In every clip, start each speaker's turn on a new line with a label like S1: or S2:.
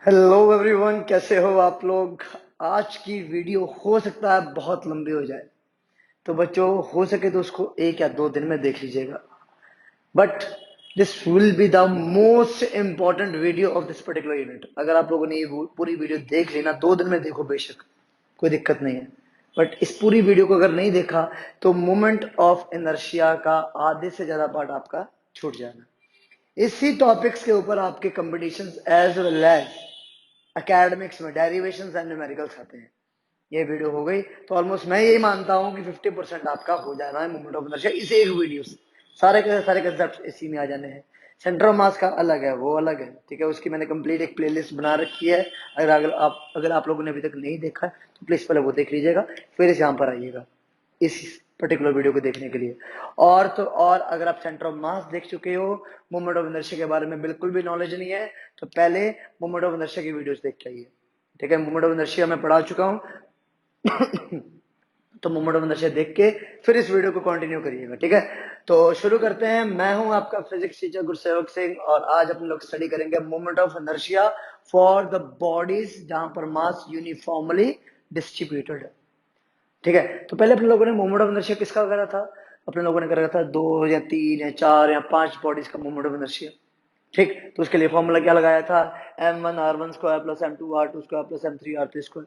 S1: Hello everyone, कैसे हो आप लोग। आज की वीडियो हो सकता है बहुत लंबी हो जाए, तो बच्चों हो सके तो उसको 1 या 2 दिन में देख लीजिएगा। But this will be the most important video of this particular unit. अगर आप लोगों ने ये पूरी वीडियो देख ली ना, 2 दिन में देखो बेशक, कोई दिक्कत नहीं है। बट इस पूरी वीडियो को अगर नहीं देखा तो मोमेंट ऑफ इनर्शिया का आधे से ज्यादा पार्ट आपका छूट जाएगा। इसी टॉपिक्स के ऊपर आपके competition as well as academics में डेरिवेशंस एंड न्यूमेरिकल्स आते हैं। ये वीडियो हो गई तो ऑलमोस्ट मैं यही मानता हूं कि 50% आपका हो जाना है मोमेंट ऑफ इनर्शिया इस एक वीडियो से। सारे कंसेप्ट इसी में आ जाने हैं। सेंटर ऑफ मास का अलग है, वो अलग है, ठीक है। उसकी मैंने कंप्लीट एक प्लेलिस्ट बना रखी है। अगर आप लोगों ने अभी तक नहीं देखा है तो प्लीज पहले वो देख लीजिएगा, फिर इस यहाँ पर आइएगा इस पर्टिकुलर वीडियो को देखने के लिए। और तो और अगर आप सेंटर ऑफ मास देख चुके हो, मोमेंट ऑफ इनर्शिया के बारे में बिल्कुल भी नॉलेज नहीं है, तो पहले मोमेंट ऑफ इनर्शिया की वीडियोस देख के आइए, ठीक है। मोमेंट ऑफ इनर्शिया मैं पढ़ा चुका हूँ तो मोमेंट ऑफ इनर्शिया देख के फिर इस वीडियो को कंटिन्यू करिएगा, ठीक है। तो शुरू करते हैं। मैं हूं आपका फिजिक्स टीचर गुरसेवक सिंह, और आज अपने लोग स्टडी करेंगे moment of inertia for the bodies जहां पर मास यूनिफॉर्मली डिस्ट्रीब्यूटेड है, ठीक है। तो पहले अपने लोगों ने मोमेंट ऑफ इनर्शिया किसका करा था? अपने लोगों ने करा था 2 या 3 या 4 या 5 बॉडीज का मोमेंट ऑफ इनर्शिया, ठीक। तो उसके लिए फॉर्मूला क्या लगाया था? m1r1 square plus m2r2 square plus m3r3 square,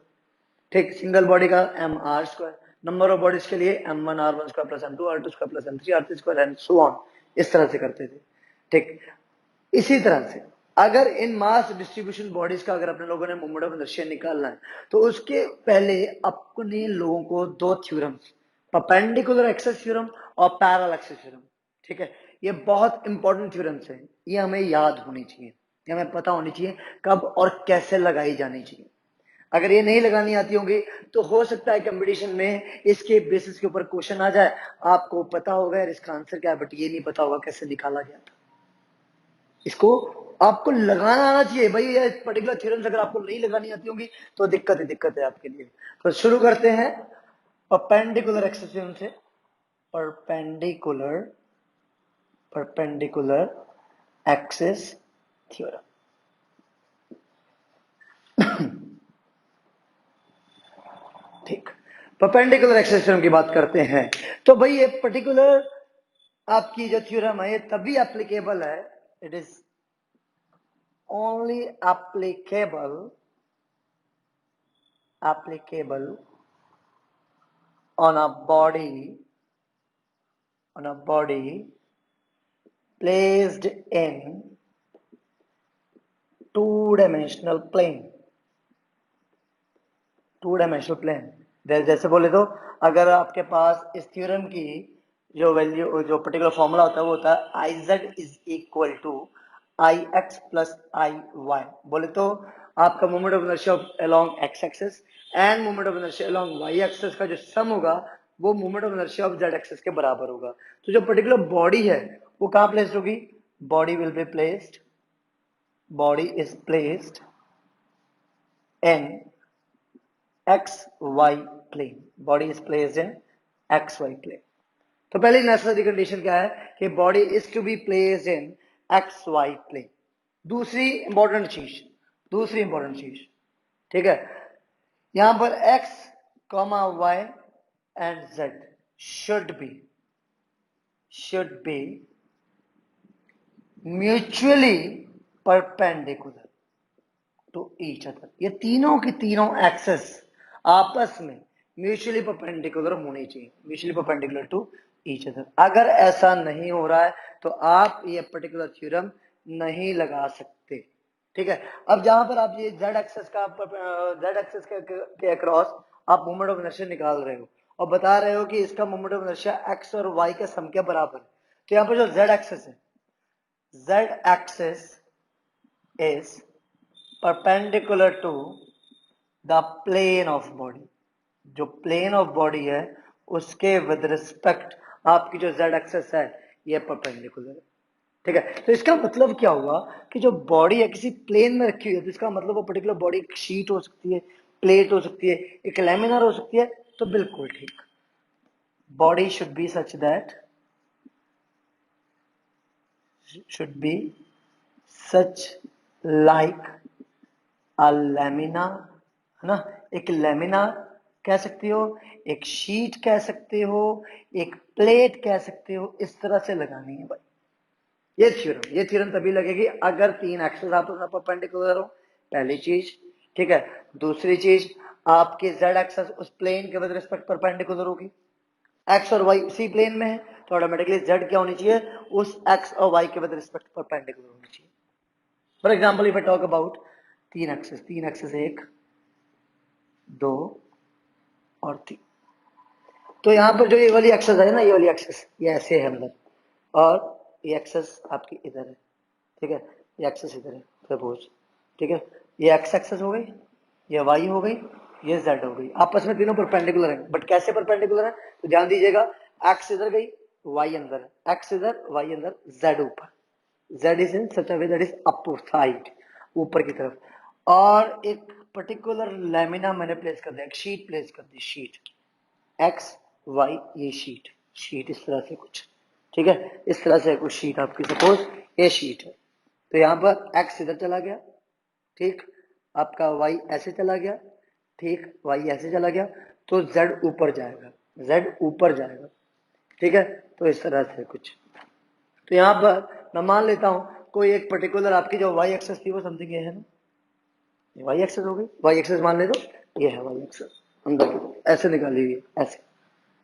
S1: ठीक। सिंगल बॉडी का mr square, number of bodies के लिए m1r1 square plus m2r2 square plus m3r3 square and so on. इस तरह से करते थे, ठीक। इसी तरह से अगर इन मास डिस्ट्रीब्यूशन बॉडीज का अगर अपने लोगों ने मोमेंट ऑफ इनर्शिया निकालना है, तो उसके पहले अपने लोगों को 2 थ्योरम्स, परपेंडिकुलर एक्सेस थ्योरम और पैरेलल एक्सेस थ्योरम, ठीक है। ये बहुत इंपॉर्टेंट थ्योरम्स हैं, ये हमें याद होनी चाहिए, ये हमें पता होनी चाहिए कब और कैसे लगाई जानी चाहिए। अगर ये नहीं लगानी आती होंगी तो हो सकता है कंपटीशन में इसके बेसिस के ऊपर क्वेश्चन आ जाए, आपको पता होगा यार इसका आंसर क्या है, बट ये नहीं पता होगा कैसे निकाला गया था। इसको आपको लगाना आना चाहिए भाई। ये पर्टिकुलर थ्योरम्स अगर आपको नहीं लगानी आती होंगी तो दिक्कत है आपके लिए। तो शुरू करते हैं परपेंडिकुलर एक्सेस थ्योरम से। परपेंडिकुलर परपेंडिकुलर एक्सेस थ्योरम, ठीक। परपेंडिकुलर एक्सेस थ्योरम की बात करते हैं। तो भाई ये पर्टिकुलर आपकी जो थ्योरम है ये तभी एप्लीकेबल है, it is only applicable on a body placed in two-dimensional plane। जैसे बोले तो अगर आपके पास इस थ्योरम की जो वैल्यू, जो पर्टिकुलर फॉर्मूला होता है वो होता है I Z is equal to I X plus I Y. बोले तो आपका moment of inertia along X axis and moment of inertia along Y axis का जो सम होगा वो moment of inertia of Z axis के बराबर होगा। तो जो पर्टिकुलर बॉडी है वो कहाँ प्लेस्ड होगी? Body will be placed body is placed in X Y plane. Body is placed in X Y plane. तो पहली नेसेसरी कंडीशन क्या है कि body is to be placed in X Y plane. दूसरी इंपॉर्टेंट चीज, ठीक है, यहां पर x comma Y and z should be mutually perpendicular to each other. ये तीनों की तीनों एक्सेस आपस में म्यूचुअली परपेंडिकुलर होनी चाहिए, mutually perpendicular to each other. अगर ऐसा नहीं हो रहा है तो आप ये पर्टिकुलर थ्योरम नहीं लगा सकते, ठीक है। अब जहां पर आप ये जेड एक्सेस के अक्रॉस आप मोमेंट ऑफ इनर्शिया निकाल रहे हो और बता रहे हो कि इसका मोमेंट ऑफ इनर्शिया एक्स और वाई के सम के बराबर है, तो यहाँ पर जो जेड एक्सेस है, Z axis is perpendicular to the plane of body। जो प्लेन ऑफ बॉडी है उसके विद रिस्पेक्ट आपकी जो z एक्सेस है ये परपेंडिकुलर है, ठीक है। तो इसका मतलब क्या हुआ कि जो बॉडी है किसी प्लेन में रखी हुई है, तो इसका मतलब वो पर्टिकुलर बॉडी एक शीट हो सकती है, प्लेट हो सकती है, एक लैमिनार हो सकती है। तो बिल्कुल ठीक, body should be such like lamina, है ना, एक लैमिना कह सकते हो, एक शीट कह सकते हो, एक प्लेट कह सकते हो, इस तरह से लगानी है भाई ये थ्योरम तभी लगेगी अगर तीन एक्सेस आपस में परपेंडिकुलर हो, पहली चीज। ठीक है, दूसरी चीज आपके जेड एक्सेस उस प्लेन के विद रिस्पेक्ट परपेंडिकुलर होगी, एक्स और वाई उसी प्लेन में है, तो ऑटोमेटिकली जेड क्या होनी चाहिए, उस एक्स और वाई के विद रिस्पेक्ट परपेंडिकुलर होनी चाहिए। For example if I talk about तीन एक्सेस एक, दो और तीन, तो यहाँ पर जो ये वाली एक्सेस है ना, ये वाली एक्सेस ये ऐसे है अंदर, और ये एक्सेस आपकी इधर है। ठीक है, ये एक्सेस इधर है सपोज। ठीक है, ये एक्स एक्सेस हो गई, ये वाई हो गई, ये जेड हो गई, आपस में तीनों परपेंडिकुलर है। बट कैसे परपेंडिकुलर है, तो ध्यान दीजिएगा, एक्स इधर गई, वाई अंदर है, एक्स इधर, वाई अंदर, जेड ऊपर, Z is in such a way that is up side, ऊपर की तरफ। और एक पर्टिकुलर लैमिना मैंने प्लेस कर दिया, एक शीट प्लेस कर दी, शीट एक्स वाई, ये शीट, शीट इस तरह से कुछ। ठीक है, इस तरह से कुछ शीट आपकी सपोज ये शीट है, तो यहाँ पर एक्स इधर चला गया, ठीक, आपका वाई ऐसे चला गया, ठीक, वाई ऐसे चला गया, तो जेड ऊपर जाएगा, जेड ऊपर जाएगा। ठीक है, तो इस तरह से कुछ। तो यहाँ पर मैं मान लेता हूँ कोई एक पर्टिकुलर आपकी जो वाई एक्सेस थी वो समथिंग ये है ना, वाई एक्सेस हो गई, वाई एक्सेस मान ले, तो ये है वाई एक्सेस अंदर की तरफ ऐसे निकाली हुई है ऐसे।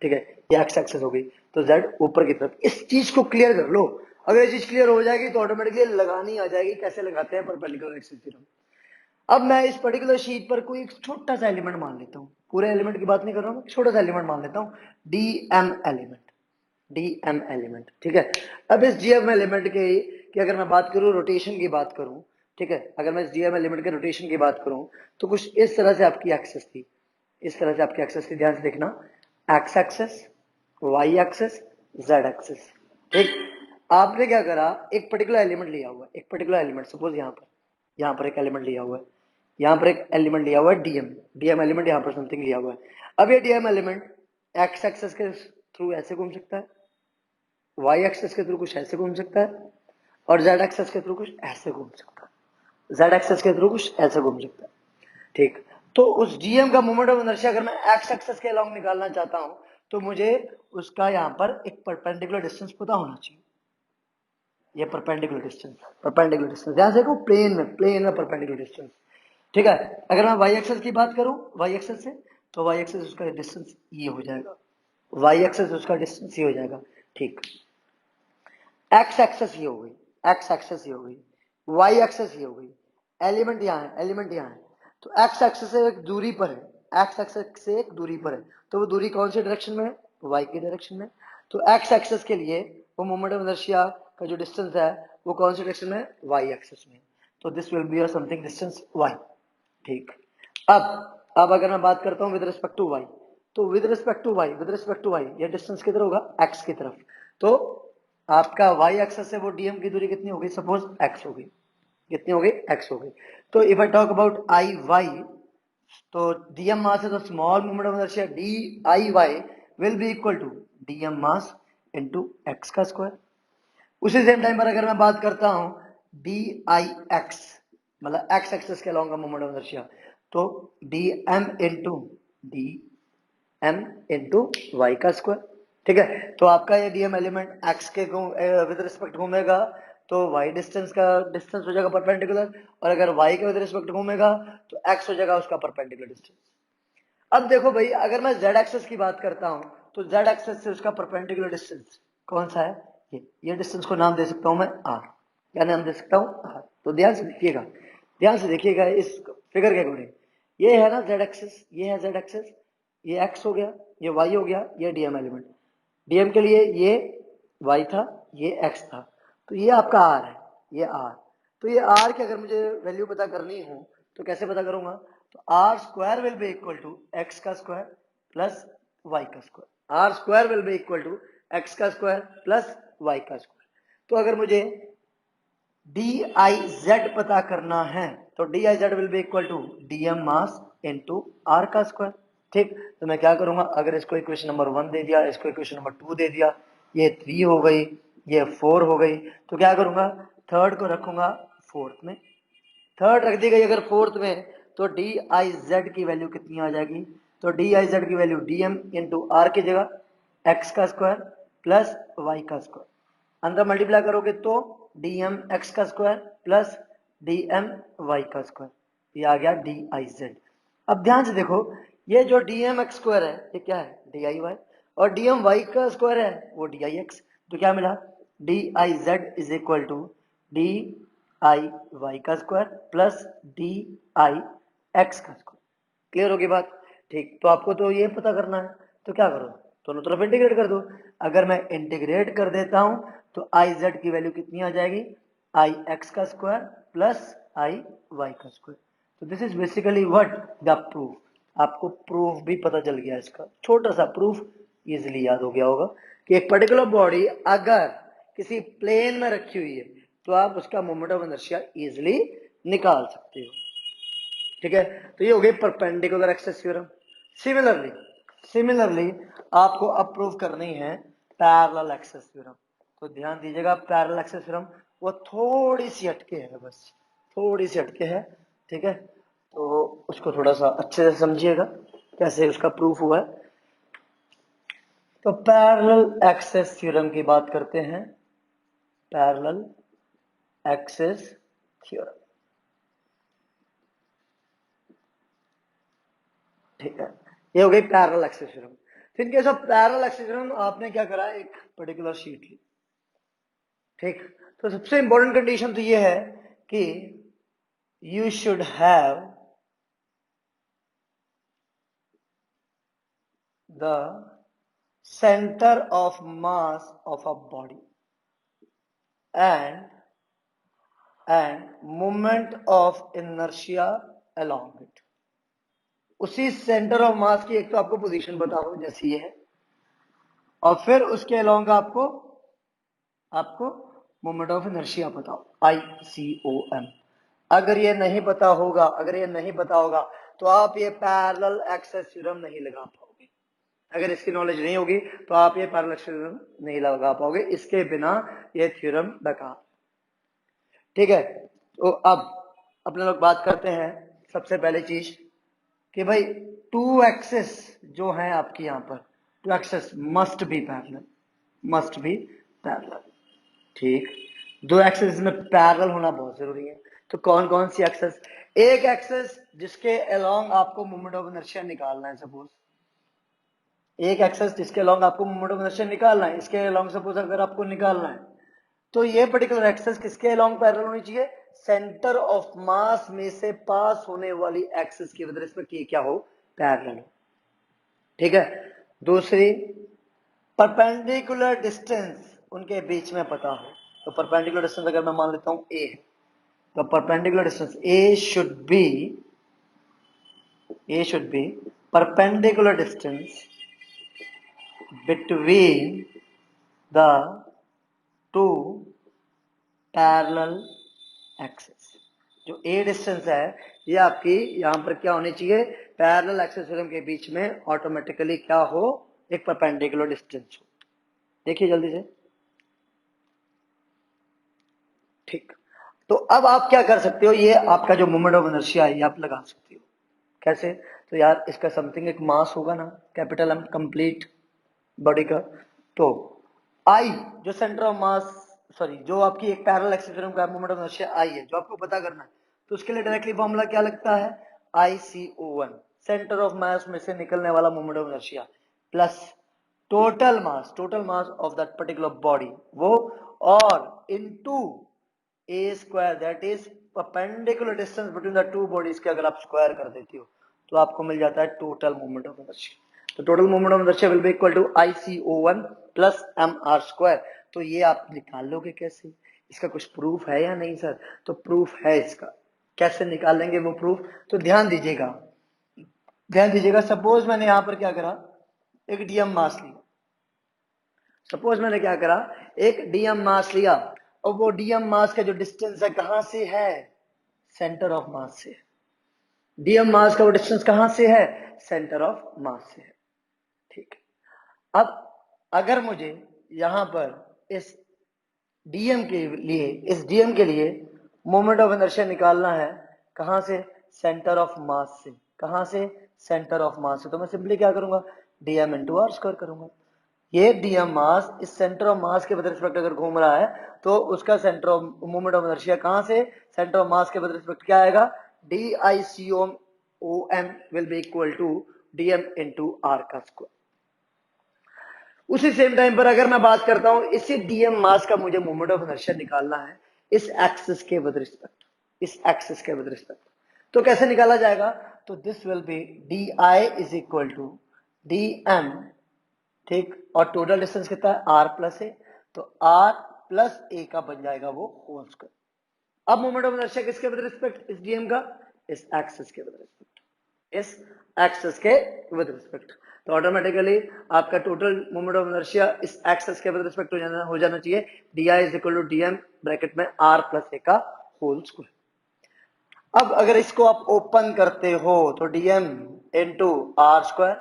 S1: ठीक है, ये एक्स एक्सेस हो गई, तो जेड ऊपर की तरफ। इस चीज को क्लियर कर लो, अगर ये चीज क्लियर हो जाएगी तो ऑटोमेटिकली लगानी आ जाएगी, कैसे लगाते हैं परपेंडिकुलर एक्सिस थ्योरम। अब मैं इस पर्टिकुलर शीट पर कोई एक छोटा सा एलिमेंट मान लेता हूँ, पूरे एलिमेंट की बात नहीं कर रहा हूँ, छोटा सा एलिमेंट मान लेता हूँ, D M element, D M element. ठीक है, अब इस जी एम एलिमेंट के की अगर मैं बात करूँ, रोटेशन की बात करूँ, ठीक है, अगर मैं इस जी एम एलिमेंट के रोटेशन की बात करूँ, तो कुछ इस तरह से आपकी एक्सेस थी, इस तरह से आपकी एक्सेस थी, ध्यान से देखना, X axis, Y axis, Z axis. ठीक, आपने क्या करा, एक पर्टिकुलर एलिमेंट लिया हुआ है, एक पर्टिकुलर एलिमेंट सपोज यहाँ पर एक एलिमेंट लिया हुआ है, यहाँ पर एक एलिमेंट लिया हुआ है डीएम, डीएम एलिमेंट यहाँ पर समथिंग लिया हुआ है। अब ये डीएम एलिमेंट एक्स एक्सेस के थ्रू ऐसे घूम सकता है, वाई एक्सेस के थ्रू कुछ ऐसे घूम सकता है, और जेड एक्सेस के थ्रू कुछ ऐसे घूम सकता है, जेड एक्सेस के थ्रू कुछ ऐसे घूम सकता है। ठीक, तो उस डीएम का मोमेंट ऑफ इनर्शिया अगर मैं एक्स एक्सेस के अलोंग निकालना चाहता हूं, तो मुझे उसका यहाँ पर एक परपेंडिकुलर डिस्टेंस पता होना चाहिए, ये परपेंडिकुलर डिस्टेंस ध्यान से, प्लेन में परपेंडिकुलर डिस्टेंस। ठीक है, अगर मैं वाई एक्सेस की बात करूं, वाई एक्सेस से, तो वाई एक्सेस उसका डिस्टेंस ये हो जाएगा, वाई एक्सेस उसका डिस्टेंस ये हो जाएगा। ठीक, एक्स एक्सेस ये हो गई, एक्स एक्सेस ये हो गई, वाई एक्सेस ये हो गई, एलिमेंट यहाँ है, एलिमेंट यहाँ है, तो एक्स एक्सेस से एक दूरी पर है, एक्स एक्सेस से एक दूरी पर है, तो वो दूरी कौन सी डायरेक्शन में है, वाई की डायरेक्शन में। तो एक्स एक्सेस के लिए वो मोमेंट ऑफ इनर्शिया का जो डिस्टेंस है वो कौन सी डायरेक्शन में है, वाई एक्सेस में, तो this will be something distance Y. ठीक, अब अगर मैं बात करता हूँ विद रिस्पेक्ट टू वाई, तो विद रिस्पेक्ट टू वाई, ये डिस्टेंस किधर होगा, एक्स की तरफ, तो आपका वाई एक्सेस से वो डीएम की दूरी कितनी हो गई, सपोज एक्स हो गई, कितनी हो गई, एक्स हो गई। तो if I talk about I Y, तो डीएम मास है, तो small moment of inertia D I Y will be equal to DM mass into X का स्क्वायर। उसी सेम टाइम पर अगर मैं बात करता हूं डी आई एक्स, मतलब एक्स एक्सेस के अलॉन्ग का मोमेंट ऑफ इनर्शिया, तो D M into D M into Y का स्क्वायर। ठीक है, तो आपका ये डीएम एलिमेंट एक्स के विद रिस्पेक्ट घूमेगा, तो वाई डिस्टेंस का डिस्टेंस हो जाएगा परपेंडिकुलर, और अगर वाई के विद रिस्पेक्ट घूमेगा तो एक्स हो जाएगा उसका परपेंडिकुलर डिस्टेंस। अब देखो भाई, अगर मैं जेड एक्सेस की बात करता हूं, तो जेड एक्सेस से उसका परपेंडिकुलर डिस्टेंस कौन सा है, ये डिस्टेंस को नाम दे सकता हूं मैं आर, क्या नाम दे सकता हूं, आर। तो ध्यान से देखिएगा, ध्यान से देखिएगा इस फिगर के अकॉर्डिंग, ये है ना जेड एक्सेस, ये है जेड एक्सेस, ये एक्स हो गया, ये वाई हो गया, ये डीएम एलिमेंट, डीएम के लिए ये वाई था, ये एक्स था, तो ये आपका आर है, ये आर। तो ये आर की अगर मुझे वैल्यू पता करनी हो तो कैसे पता करूंगा, तो R square will be equal to X का स्क्वायर प्लस वाई का square, R square will be equal to X का स्क्वायर प्लस वाई का स्क्वायर। तो अगर मुझे डी आई जेड पता करना है, तो D I Z will be equal to D M mass into R का स्क्वायर। ठीक, तो मैं क्या करूंगा, अगर इसको इक्वेशन नंबर 1 दे दिया, इसको इक्वेशन नंबर 2 दे दिया, ये 3 हो गई, ये 4 हो गई, तो क्या करूंगा, थर्ड को रखूंगा फोर्थ में, थर्ड रख दी गई अगर फोर्थ में, तो डी आई जेड की वैल्यू कितनी आ जाएगी? तो डी आई जेड की value D M into R की जगह एक्स का स्क्वायर प्लस वाई का स्क्वायर, अंदर मल्टीप्लाई करोगे तो डी एम एक्स का square plus D M Y का स्क्वायर, ये आ गया डी आई जेड। अब ध्यान से देखो, ये जो डी एम एक्स स्क्वायर है ये क्या है? डी आई वाई, और डी एम वाई का स्क्वायर है वो डी आई एक्स। तो क्या मिला? D I Z is equal to D I Y का square plus D I X का स्क्वायर। क्लियर होगी बात? ठीक, तो आपको तो ये पता करना है, तो क्या करो, दोनों तरफ इंटीग्रेट कर दो। अगर मैं इंटीग्रेट कर देता हूं तो आई जेड की वैल्यू कितनी आ जाएगी? आई एक्स का स्क्वायर प्लस आई वाई का स्क्वायर। तो this is basically what the proof. आपको प्रूफ भी पता चल गया इसका, छोटा सा प्रूफ इजिली याद हो गया होगा कि एक पर्टिकुलर बॉडी अगर किसी प्लेन में रखी हुई है तो आप उसका मोमेंट ऑफ इनर्शिया इजिली निकाल सकते हो। ठीक है, तो ये हो गई परपेंडिकुलर एक्सेस थ्योरम। सिमिलरली आपको अब प्रूव करनी है पैरेलल एक्सेस थ्योरम। तो ध्यान दीजिएगा, पैरेलल एक्सेस थ्योरम वो थोड़ी सी हटके है, बस थोड़ी सी हटके है। ठीक है, तो उसको थोड़ा सा अच्छे से समझिएगा कैसे उसका प्रूफ हुआ है। तो पैरेलल एक्सेस थ्योरम की बात करते हैं, पैरेलल एक्सेस थ्योरम। ठीक है, ये हो गई पैरेलल एक्सेस थ्योरम। फिर in case of parallel axis theorem आपने क्या करा, एक पर्टिकुलर शीट ली। ठीक, तो सबसे इंपॉर्टेंट कंडीशन तो ये है कि you should have the centre of mass of a body and moment of inertia along it. उसी सेंटर ऑफ मास की एक तो आपको पोजीशन बताओ जैसी ये है, और फिर उसके अलोंग आपको मोमेंट ऑफ इनर्शिया बताओ, ICOM। अगर ये नहीं पता होगा, तो आप ये पैरेलल एक्सेस थ्योरम नहीं लगा पाओगे। अगर इसकी नॉलेज नहीं होगी तो आप ये पैरेलल एक्सेस थ्योरम नहीं लगा पाओगे, इसके बिना ये थ्योरम बेकार। ठीक है, तो अब अपने लोग बात करते हैं सबसे पहले चीज कि भाई टू एक्सेस जो है आपकी यहाँ पर, two axes must be parallel. ठीक, दो एक्सेस में पैरेलल होना बहुत जरूरी है। तो कौन कौन सी एक्सेस? एक एक्सेस जिसके अलोंग आपको मोमेंट ऑफ इनर्शिया निकालना है, सपोज एक एक्सेस जिसके अलोंग आपको मोमेंट ऑफ इनर्शिया निकालना है, इसके अलोंग सपोज अगर आपको निकालना है, तो ये पर्टिकुलर एक्सेस किसके अलोंग पैरेलल होनी चाहिए? सेंटर ऑफ मास में से पास होने वाली एक्सेस की वजह से क्या हो? पैरेलल हो। ठीक है, दूसरी परपेंडिकुलर डिस्टेंस उनके बीच में पता हो। तो परपेंडिकुलर डिस्टेंस अगर मैं मान लेता हूं ए, तो perpendicular distance A should be perpendicular distance between the two parallel axes. जो ए डिस्टेंस है ये आपकी यहां पर क्या होनी चाहिए? पैरेलल एक्सेस के बीच में ऑटोमेटिकली क्या हो? एक परपेंडिकुलर डिस्टेंस हो। देखिए जल्दी से। ठीक, तो अब आप क्या कर सकते हो, ये आपका जो मोमेंट ऑफ इनर्शिया है ये आप लगा सकते हो। कैसे? तो यार इसका समथिंग एक मास होगा ना, कैपिटल एम, कंप्लीट बॉडी का। तो आई जो सेंटर ऑफ मास, सॉरी जो आपकी एक पैरेलल एक्सेस का मोमेंट ऑफ इनर्शिया आई है जो आपको पता करना है, तो उसके लिए डायरेक्टली फॉर्मूला क्या लगता है? ICON, सेंटर ऑफ मास में से निकलने वाला moment of inertia plus total mass of that particular body वो, और into A square, that is perpendicular distance between the two bodies के अगर आप स्क्वायर कर देती हो तो आपको मिल जाता है टोटल मोमेंट ऑफ इनर्शिया। तो total moment of inertia will be equal to ICON plus mr square. तो ये आप निकाल लोगे कैसे? इसका कुछ प्रूफ है या नहीं सर? तो प्रूफ है इसका। कैसे निकालेंगे वो प्रूफ? तो ध्यान दीजिएगा, सपोज मैंने यहां पर क्या करा, एक डीएम मास लिया। सपोज मैंने क्या करा, एक डीएम मास लिया, और वो डीएम मास का जो डिस्टेंस है कहां से है? सेंटर ऑफ मास से। डीएम मास का वो डिस्टेंस कहां से है? सेंटर ऑफ मास से है। ठीक, अब अगर मुझे यहां पर इस डीएम के लिए मोमेंट ऑफ इनर्शिया निकालना है, कहां से? सेंटर ऑफ मास से। कहां से? सेंटर ऑफ मास से। तो मैं सिंपली क्या करूंगा? dm इंटू आर स्क्वायर करूंगा। ये dm मास इस सेंटर ऑफ मास के विद रिस्पेक्ट अगर घूम रहा है तो उसका centre of moment of inertia कहां से? सेंटर ऑफ मास के विद रिस्पेक्ट क्या आएगा? DICOM will be equal to dm into R का स्क्वायर। उसी सेम टाइम पर अगर मैं बात करता हूं इसी dm मास का मुझे मोमेंट ऑफ इनर्शिया निकालना है इस एक्सिस के विद रिस्पेक्ट, इस एक्सिस के विद रिस्पेक्ट। तो कैसे निकाला जाएगा? तो this will be di is equal to dm, ठीक, और टोटल डिस्टेंस कितना है? r प्लस ए, तो r प्लस ए का बन जाएगा वो होल स्क्वायर। अब मोमेंट ऑफ इनर्शिया किसके विद रिस्पेक्ट? इस dm का, इस एक्सिस के विद रिस्पेक्ट, इस एक्सिस के विद रिस्पेक्ट। तो ऑटोमेटिकली आपका टोटल मोमेंट ऑफ इनर्शिया इस एक्सिस के विद रिस्पेक्ट हो जाना चाहिए di is equal to dm bracket में r प्लस ए का होल स्क्वायर। अब अगर इसको आप ओपन करते हो तो dm into R square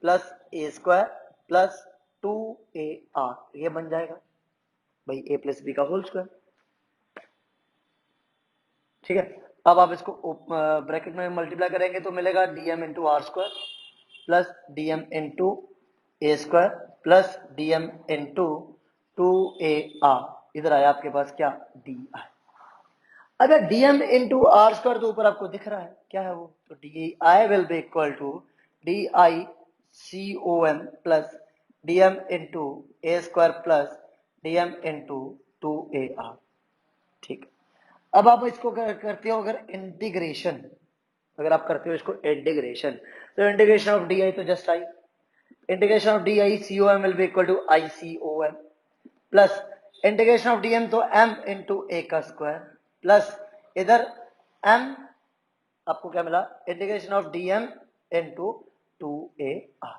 S1: plus A square plus 2ar ये बन जाएगा भाई a प्लस बी का होल स्क्वायर। ठीक है, अब आप इसको ब्रैकेट में मल्टीप्लाई करेंगे तो मिलेगा dm into R square plus dm into A square plus dm into 2ar, इधर आया आपके पास क्या? di। अगर dm इंटू आर स्क्वायर तो ऊपर आपको दिख रहा है क्या है वो? तो di will be equal to DICOM plus dm into A square plus dm into 2ar। ठीक, अब आप इसको करते हो अगर इंटीग्रेशन, अगर आप करते हो इसको इंटीग्रेशन, तो इंटीग्रेशन ऑफ di तो just I, integration of DICOM will be equal to ICOM plus integration of dm तो m इंटू ए का स्क्वायर प्लस इधर m आपको क्या मिला? Integration of dm into 2ar।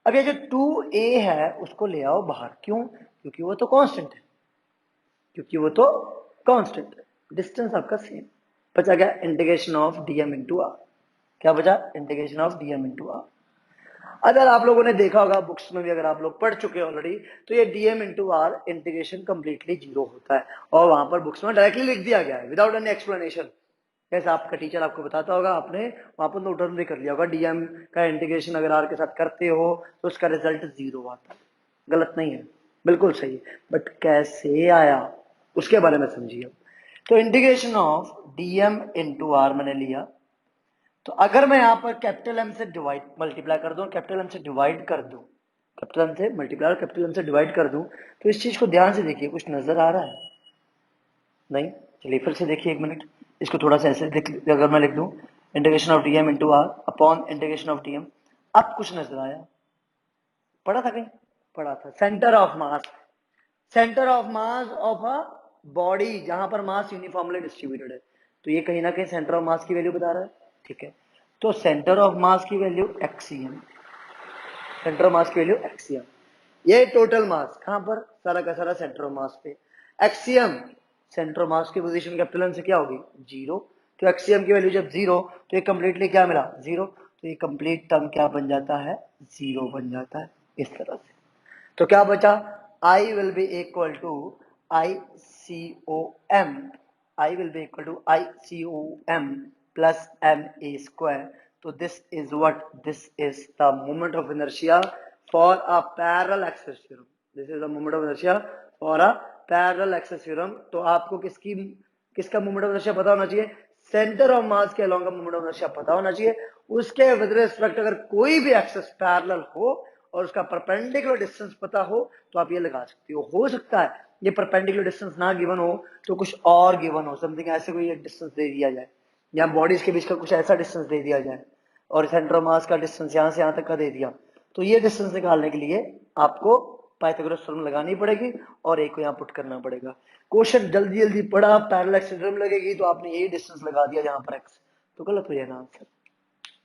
S1: अब ये जो 2a है उसको ले आओ बाहर, क्यों? क्योंकि वो तो कांस्टेंट है, क्योंकि वो तो कांस्टेंट है, डिस्टेंस आपका सेम। बचा क्या? Integration of dm into R. क्या बचा? Integration of dm into R. अगर आप लोगों ने देखा होगा बुक्स में भी, अगर आप लोग पढ़ चुके हैं ऑलरेडी, तो ये dm into R integration completely zero होता है और वहां पर बुक्स में डायरेक्टली लिख दिया गया है विदाउट एनी एक्सप्लेनेशन। जैसे आपका टीचर आपको बताता होगा, आपने वहां पर नोट डाउन भी कर लिया होगा, dm का इंटीग्रेशन अगर आर के साथ करते हो तो उसका रिजल्ट जीरो आता है। गलत नहीं है, बिल्कुल सही है, बट कैसे आया उसके बारे में समझिए। तो integration of dm into R मैंने लिया, तो अगर मैं यहां पर कैपिटल M से डिवाइड मल्टीप्लाई कर दूं, कैपिटल M से डिवाइड कर दूं, कैपिटल M से मल्टीप्लाई और कैपिटल M से डिवाइड कर दूं, तो इस चीज को ध्यान से देखिए, कुछ नजर आ रहा है? नहीं? चलिए फिर से देखिए एक मिनट, इसको थोड़ा सा ऐसे देख, अगर मैं लिख दूं integration of dm into R upon integration of dm, अब कुछ नजर आया? पढ़ा था कहीं? पढ़ा था, centre of mass, centre of mass of a body जहां पर मास यूनिफॉर्मली डिस्ट्रीब्यूटेड है, तो ये कहीं ना कहीं सेंटर ऑफ मास की वैल्यू बता रहा है। ठीक है, तो सेंटर ऑफ मास की वैल्यू एक्सियम, सेंटर ऑफ मास की वैल्यू एक्सियम, ये टोटल मास कहां पर? सारा का सारा सेंटर ऑफ मास पे। एक्सियम सेंटर ऑफ मास की पोजीशन कैपिटल M से क्या होगी? जीरो। तो एक्सियम की वैल्यू जब जीरो तो ये कंप्लीटली क्या मिला? जीरो। तो ये कंप्लीट टर्म क्या बन जाता है? जीरो बन जाता है इस तरह से। तो क्या बचा? I will be equal to ICOM, I will be equal to ICOM plus MA square. So this is what? This is the moment of inertia for a parallel axis theorem. This is the moment of inertia for a parallel axis theorem. तो आपको किसका moment of inertia पता होना चाहिए? Centre of मास के along का moment of inertia पता होना चाहिए। उसके विद रिस्पेक्ट अगर कोई भी एक्सिस पैरेलल हो और उसका परपेंडिकुलर डिस्टेंस पता हो तो आप ये लगा सकते हो सकता है ये परपेंडिकुलर डिस्टेंस ना गिवन हो तो कुछ और गिवन हो, समथिंग ऐसे कोई एक डिस्टेंस दे दिया जाए या बॉडीज के बीच का कुछ ऐसा डिस्टेंस दे दिया जाए और सेंटर ऑफ मास का डिस्टेंस यहां से यहां तक का दे दिया, तो ये डिस्टेंस निकालने के लिए आपको पाइथागोरस थ्योरम लगानी पड़ेगी और एक को यहाँ पुट करना पड़ेगा। क्वेश्चन जल्दी जल्दी पढ़ा, पैरेलल एक्सिस थ्योरम लगेगी तो आपने यही डिस्टेंस लगा दिया जहां पर एक्स, तो गलत हो जाएगा आंसर।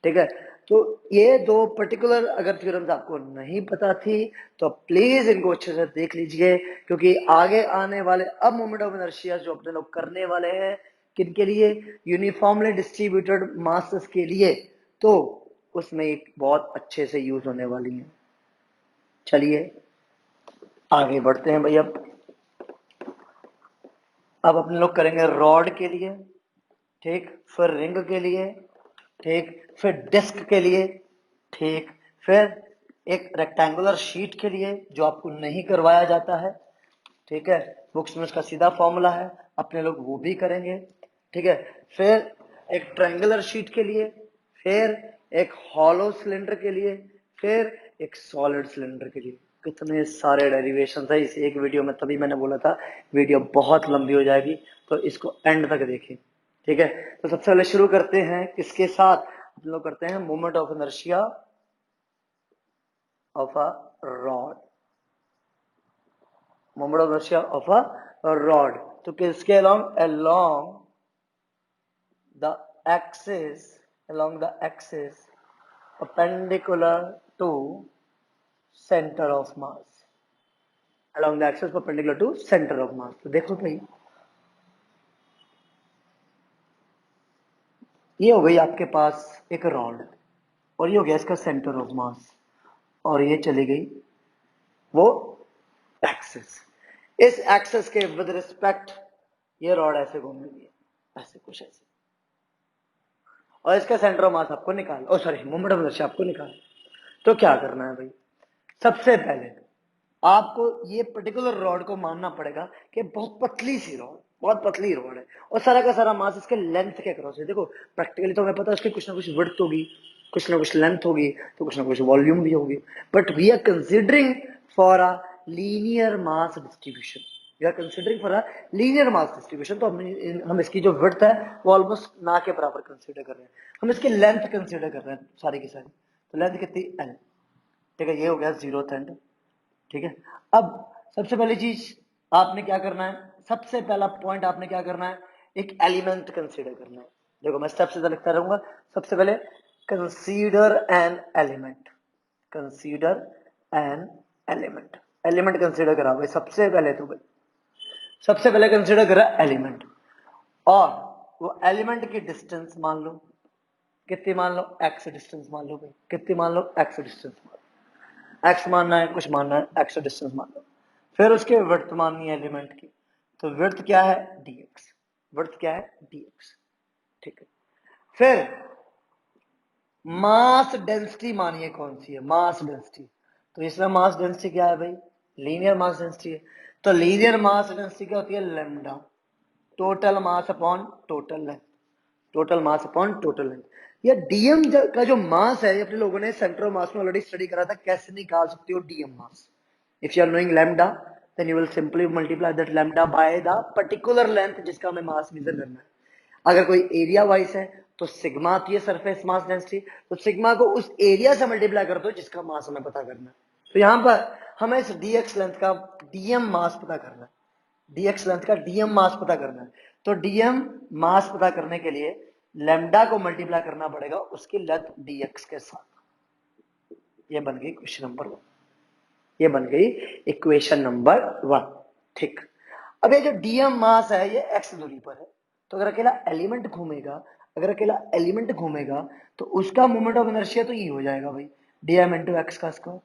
S1: ठीक है, तो ये दो पर्टिकुलर अगर थ्योरम्स आपको नहीं पता थी तो प्लीज इनको अच्छे से देख लीजिए, क्योंकि आगे आने वाले अब मोमेंट ऑफ इनर्शिया जो अपने लोग करने वाले हैं किनके लिए? यूनिफॉर्मली डिस्ट्रीब्यूटेड मासेस के लिए, तो उसमें एक बहुत अच्छे से यूज होने वाली है। चलिए आगे बढ़ते हैं भाई। अब अपने लोग करेंगे रॉड के लिए। ठीक, फिर रिंग के लिए, ठीक, फिर डिस्क के लिए, ठीक, फिर एक रेक्टेंगुलर शीट के लिए जो आपको नहीं करवाया जाता है, ठीक है, बुक्स में उसका सीधा फॉर्मूला है, अपने लोग वो भी करेंगे, ठीक है। फिर एक ट्रायंगुलर शीट के लिए, फिर एक हॉलो सिलेंडर के लिए, फिर एक सॉलिड सिलेंडर के लिए। कितने सारे डेरिवेशन है इस एक वीडियो में, तभी मैंने बोला था वीडियो बहुत लंबी हो जाएगी, तो इसको एंड तक देखें, ठीक है। तो सबसे पहले शुरू करते हैं किसके साथ, हम लोग करते हैं moment of inertia of a rod, moment of inertia of a rod. तो किसके along the axis, along the axis perpendicular to center of mass, along the axis perpendicular to center of mass। तो देखो भाई, ये हो गई आपके पास एक रॉड, और ये हो गया इसका सेंटर ऑफ मास, और ये चली गई वो एक्सिस। इस एक्सिस के विद रिस्पेक्ट ये रॉड ऐसे घूमेगी, ऐसे कुछ ऐसे, और इसका सेंटर ऑफ मास आपको निकाल, ओ सॉरी मोमेंट ऑफ इनर्शिया आपको निकाल। तो क्या करना है भाई, सबसे पहले आपको ये पर्टिकुलर रॉड को मानना पड़ेगा कि बहुत पतली सी रॉड, बहुत पतली रॉड है, और सारा का सारा मास इसके लेंथ के क्रॉस है। देखो प्रैक्टिकली तो हमें पता है उसकी कुछ ना कुछ विड्थ होगी, कुछ ना कुछ लेंथ होगी, तो कुछ ना कुछ वॉल्यूम भी होगी, but we are considering for a linear mass distribution, we are considering for a linear mass distribution. तो हम इसकी जो विड्थ है वो ऑलमोस्ट ना के बराबर कंसिडर कर रहे हैं, हम इसकी लेंथ कंसिडर कर रहे हैं सारी की सारी। तो लेंथ कितनी, एल, ठीक है, ये हो गया जीरोथ एंड, ठीक है। अब सबसे पहली चीज आपने क्या करना है, सबसे पहला पॉइंट आपने क्या करना है, एक एलिमेंट कंसीडर करना है। देखो मैं स्टेप सीधा लिखता रहूंगा। सबसे पहले consider an element, consider an element, element consider करा भाई सबसे पहले, तो भाई सबसे पहले कंसीडर करा एलिमेंट, और वो एलिमेंट की डिस्टेंस मान लो, कितनी मान लो, एक्स डिस्टेंस मान लो भाई, कितनी मान लो, एक्स डिस्टेंस मान लो, एक्स मानना है, कुछ मानना है, एक्स डिस्टेंस मान लो। फिर उसके विड्थ माननी है एलिमेंट की, तो विड्थ क्या है, dx, विड्थ क्या है, dx, ठीक है। फिर मास डेंसिटी मानिए कौन सी है, मास डेंसिटी। तो इसमें मास डेंसिटी क्या है भाई, लीनियर मास डेंसिटी है। तो लीनियर मास डेंसिटी क्या होती है, lambda, total mass upon total length, total mass upon total length. या डीएम का जो मास है, अपने लोगों ने सेंटर ऑफ मास में ऑलरेडी स्टडी करा था, कैसे निकाल सकते हो DM mass. If you are knowing lambda, then you will simply multiply that lambda by the particular length जिसका हमें मास मेजर करना है। अगर कोई एरिया वाइज है तो सिग्मा आती है सरफेस मास डेंसिटी, तो सिग्मा को उस एरिया से मल्टीप्लाई कर दो जिसका मास हमें पता करना है। तो यहां पर हमें इस डीएक्स लेंथ का डीएम मास पता करना है, डीएक्स लेंथ का डीएम मास पता करना है। तो डीएम मास पता करने के लिए लैम्डा को मल्टीप्लाई करना पड़ेगा उसकी लेंथ डीएक्स के साथ। ये बन गई क्वेश्चन नंबर 1, ये बन गई इक्वेशन नंबर 1, ठीक। अब ये जो डीएम मास है ये एक्स दूरी पर है, तो अगर अकेला एलिमेंट घूमेगा, अगर अकेला एलिमेंट घूमेगा तो उसका मोमेंट ऑफ इनर्शिया तो ये हो जाएगा भाई, डीएम इंटू एक्स का स्क्वायर,